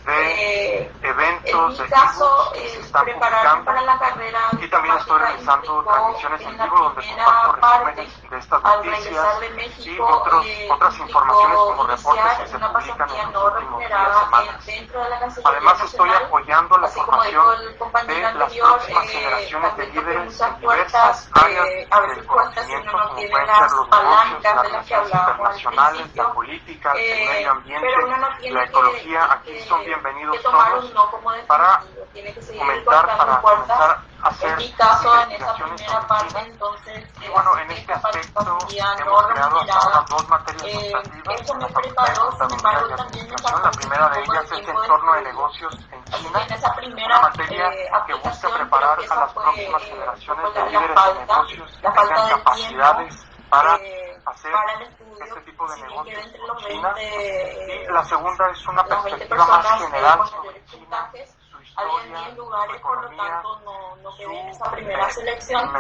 Speaker 8: de
Speaker 3: En
Speaker 8: eventos,
Speaker 3: mi
Speaker 8: de
Speaker 3: caso,
Speaker 8: ebooks que se están
Speaker 3: prepararme para
Speaker 8: publicando,
Speaker 3: la carrera
Speaker 8: y también estoy realizando
Speaker 3: implicó
Speaker 8: transmisiones en
Speaker 3: en la
Speaker 8: vivo donde
Speaker 3: primera
Speaker 8: comparto
Speaker 3: parte,
Speaker 8: resúmenes de estas
Speaker 3: al
Speaker 8: noticias
Speaker 3: regresar de
Speaker 8: y
Speaker 3: México,
Speaker 8: otras
Speaker 3: implicó
Speaker 8: informaciones como reportes que
Speaker 3: iniciar
Speaker 8: se
Speaker 3: una
Speaker 8: publican
Speaker 3: pasantía
Speaker 8: en los
Speaker 3: no
Speaker 8: últimos días,
Speaker 3: remunerada
Speaker 8: semanas.
Speaker 3: dentro de la Cancillería
Speaker 8: Además estoy
Speaker 3: Nacional.
Speaker 8: apoyando la
Speaker 3: Así como dijo
Speaker 8: formación
Speaker 3: el compañero
Speaker 8: de las
Speaker 3: anterior,
Speaker 8: próximas generaciones de
Speaker 3: también toqué
Speaker 8: líderes
Speaker 3: muchas
Speaker 8: en diversas
Speaker 3: puertas,
Speaker 8: áreas
Speaker 3: a veces
Speaker 8: del
Speaker 3: puertas si
Speaker 8: conocimiento,
Speaker 3: uno no
Speaker 8: como
Speaker 3: tiene
Speaker 8: pueden ser
Speaker 3: las
Speaker 8: los negocios,
Speaker 3: palancas
Speaker 8: las
Speaker 3: de las que
Speaker 8: relaciones
Speaker 3: hablábamos al
Speaker 8: internacionales,
Speaker 3: principio,
Speaker 8: la política, el medio ambiente,
Speaker 3: pero uno no tiene
Speaker 8: la ecología. Aquí son bienvenidos
Speaker 3: que tomar
Speaker 8: todos
Speaker 3: un no como
Speaker 8: para
Speaker 3: definitivo, tiene que seguir
Speaker 8: comentar, para
Speaker 3: golpeando puertas.
Speaker 8: comenzar a hacer
Speaker 3: En mi caso, en esa
Speaker 8: investigaciones
Speaker 3: primera
Speaker 8: sobre
Speaker 3: parte,
Speaker 8: China.
Speaker 3: entonces,
Speaker 8: Y bueno, en este
Speaker 3: esta
Speaker 8: aspecto
Speaker 3: pasantía
Speaker 8: hemos
Speaker 3: no
Speaker 8: creado hasta ahora
Speaker 3: remunerada,
Speaker 8: 2 materias optativas
Speaker 3: esto
Speaker 8: en
Speaker 3: me
Speaker 8: la Facultad de
Speaker 3: preparó, sin
Speaker 8: Contaduría
Speaker 3: embargo,
Speaker 8: y
Speaker 3: también me
Speaker 8: Administración.
Speaker 3: sacó
Speaker 8: La
Speaker 3: un
Speaker 8: primera de
Speaker 3: poco
Speaker 8: ellas es
Speaker 3: tiempo de
Speaker 8: entorno de
Speaker 3: estudio.
Speaker 8: negocios en
Speaker 3: Así
Speaker 8: China,
Speaker 3: que en esa
Speaker 8: una
Speaker 3: primera
Speaker 8: materia que busca
Speaker 3: aplicación,
Speaker 8: preparar
Speaker 3: creo que
Speaker 8: a las
Speaker 3: esa fue
Speaker 8: próximas
Speaker 3: un
Speaker 8: generaciones
Speaker 3: poco
Speaker 8: de
Speaker 3: la
Speaker 8: líderes de
Speaker 3: falta,
Speaker 8: negocios que
Speaker 3: la falta
Speaker 8: tengan
Speaker 3: de tiempo
Speaker 8: capacidades para hacer
Speaker 3: para el estudio,
Speaker 8: este tipo de
Speaker 3: si bien
Speaker 8: negocios
Speaker 3: quedé entre
Speaker 8: con
Speaker 3: los
Speaker 8: China.
Speaker 3: 20,
Speaker 8: Y la segunda es una
Speaker 3: las 20
Speaker 8: perspectiva más
Speaker 3: personas
Speaker 8: general
Speaker 3: con
Speaker 8: sobre
Speaker 3: mayores
Speaker 8: China,
Speaker 3: puntajes.
Speaker 8: su
Speaker 3: Habían
Speaker 8: historia,
Speaker 3: 10
Speaker 8: su
Speaker 3: lugares, por lo
Speaker 8: economía,
Speaker 3: tanto no quedé en esa
Speaker 8: su
Speaker 3: primera selección.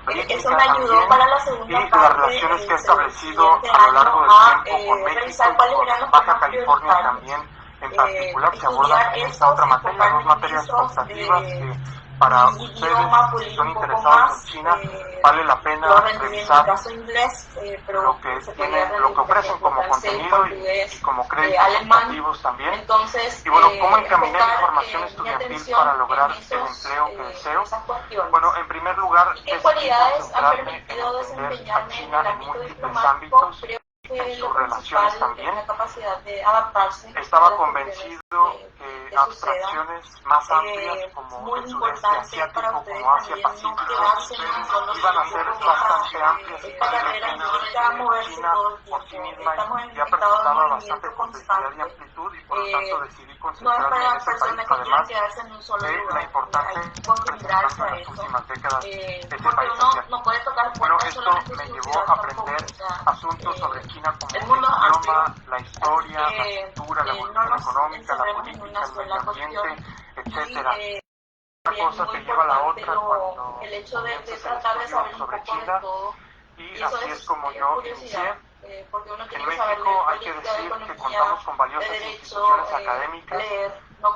Speaker 8: política
Speaker 3: Eso me ayudó
Speaker 8: también,
Speaker 3: para la
Speaker 8: y
Speaker 3: segunda
Speaker 8: las
Speaker 3: parte,
Speaker 8: relaciones que he
Speaker 3: el
Speaker 8: establecido
Speaker 3: siguiente
Speaker 8: a lo largo del
Speaker 3: año,
Speaker 8: tiempo con México
Speaker 3: revisar
Speaker 8: y
Speaker 3: cuáles eran
Speaker 8: con
Speaker 3: los
Speaker 8: Baja
Speaker 3: temas
Speaker 8: California
Speaker 3: prioritarios.
Speaker 8: también en particular, se abordan
Speaker 3: Estudiar
Speaker 8: en esta otra
Speaker 3: esos,
Speaker 8: materia, 2
Speaker 3: enfocarme en
Speaker 8: materias
Speaker 3: esos,
Speaker 8: optativas que para ustedes,
Speaker 3: idioma,
Speaker 8: si
Speaker 3: pulir
Speaker 8: son
Speaker 3: un poco
Speaker 8: interesados en
Speaker 3: más.
Speaker 8: China, vale la pena
Speaker 3: Yo rendí en mi
Speaker 8: revisar
Speaker 3: caso inglés, pero
Speaker 8: lo que
Speaker 3: se podía
Speaker 8: tienen,
Speaker 3: rendir,
Speaker 8: lo que
Speaker 3: por
Speaker 8: ofrecen
Speaker 3: ejemplo,
Speaker 8: como
Speaker 3: francés,
Speaker 8: contenido y
Speaker 3: portugués,
Speaker 8: como créditos
Speaker 3: alemán.
Speaker 8: optativos también.
Speaker 3: Entonces,
Speaker 8: Y bueno, ¿cómo encaminé mi
Speaker 3: enfocar,
Speaker 8: formación
Speaker 3: mi
Speaker 8: estudiantil
Speaker 3: atención
Speaker 8: para lograr
Speaker 3: en
Speaker 8: el
Speaker 3: esos,
Speaker 8: empleo que deseo?
Speaker 3: esas cuestiones.
Speaker 8: Bueno, en primer lugar,
Speaker 3: ¿Y qué
Speaker 8: decidí
Speaker 3: cualidades han
Speaker 8: concentrarme en
Speaker 3: permitido
Speaker 8: entender a
Speaker 3: desempeñarme en
Speaker 8: China
Speaker 3: el
Speaker 8: en
Speaker 3: ámbito
Speaker 8: múltiples
Speaker 3: diplomático?
Speaker 8: ámbitos,
Speaker 3: Creo
Speaker 8: en
Speaker 3: que
Speaker 8: sus
Speaker 3: lo
Speaker 8: relaciones
Speaker 3: principal
Speaker 8: también.
Speaker 3: es la capacidad de adaptarse.
Speaker 8: Estaba
Speaker 3: a las
Speaker 8: convencido
Speaker 3: cuestiones
Speaker 8: que
Speaker 3: que
Speaker 8: abstracciones más amplias como
Speaker 3: muy
Speaker 8: el sudeste
Speaker 3: importante para
Speaker 8: asiático,
Speaker 3: ustedes
Speaker 8: como Asia
Speaker 3: también no
Speaker 8: Pacífico,
Speaker 3: quedarse en un solo
Speaker 8: iban a
Speaker 3: sitio.
Speaker 8: ser bastante amplias.
Speaker 3: Esta carrera implica moverse
Speaker 8: China
Speaker 3: todo el
Speaker 8: por sí
Speaker 3: tiempo.
Speaker 8: misma
Speaker 3: Estamos en
Speaker 8: ya
Speaker 3: un estado de
Speaker 8: presentaba bastante
Speaker 3: movimiento
Speaker 8: complejidad y
Speaker 3: constante.
Speaker 8: amplitud, y por lo tanto decidí
Speaker 3: No es
Speaker 8: concentrarme
Speaker 3: para
Speaker 8: en
Speaker 3: las
Speaker 8: ese país,
Speaker 3: personas que quieran
Speaker 8: además
Speaker 3: quedarse en un solo
Speaker 8: de
Speaker 3: lugar.
Speaker 8: la importancia
Speaker 3: Hay que acostumbrarse
Speaker 8: presentando
Speaker 3: a
Speaker 8: en las
Speaker 3: eso.
Speaker 8: últimas décadas ese
Speaker 3: Porque
Speaker 8: país
Speaker 3: uno
Speaker 8: asiático.
Speaker 3: no puede tocar
Speaker 8: Bueno,
Speaker 3: puertas
Speaker 8: esto
Speaker 3: solamente
Speaker 8: me
Speaker 3: en su
Speaker 8: llevó
Speaker 3: ciudad
Speaker 8: a
Speaker 3: tampoco.
Speaker 8: aprender
Speaker 3: O sea,
Speaker 8: asuntos sobre China como
Speaker 3: el
Speaker 8: el
Speaker 3: mundo es
Speaker 8: idioma,
Speaker 3: amplio,
Speaker 8: la historia, la
Speaker 3: que,
Speaker 8: cultura, la
Speaker 3: no
Speaker 8: evolución
Speaker 3: nos
Speaker 8: económica, la
Speaker 3: encerremos en
Speaker 8: política,
Speaker 3: una
Speaker 8: el
Speaker 3: sola
Speaker 8: medio
Speaker 3: cuestión.
Speaker 8: ambiente, etcétera. Una
Speaker 3: Bien,
Speaker 8: cosa
Speaker 3: muy
Speaker 8: te lleva a la
Speaker 3: importante
Speaker 8: otra cuando
Speaker 3: el hecho de
Speaker 8: comienzas el
Speaker 3: tratar de
Speaker 8: estudio
Speaker 3: saber un
Speaker 8: sobre
Speaker 3: poco de
Speaker 8: China,
Speaker 3: todo.
Speaker 8: y
Speaker 3: eso
Speaker 8: así es como yo
Speaker 3: curiosidad,
Speaker 8: inicié.
Speaker 3: porque uno tiene
Speaker 8: En
Speaker 3: que saber
Speaker 8: México
Speaker 3: de
Speaker 8: hay que
Speaker 3: política, de
Speaker 8: decir que
Speaker 3: economía,
Speaker 8: contamos con
Speaker 3: de
Speaker 8: valiosas
Speaker 3: derecho,
Speaker 8: instituciones académicas
Speaker 3: leer, no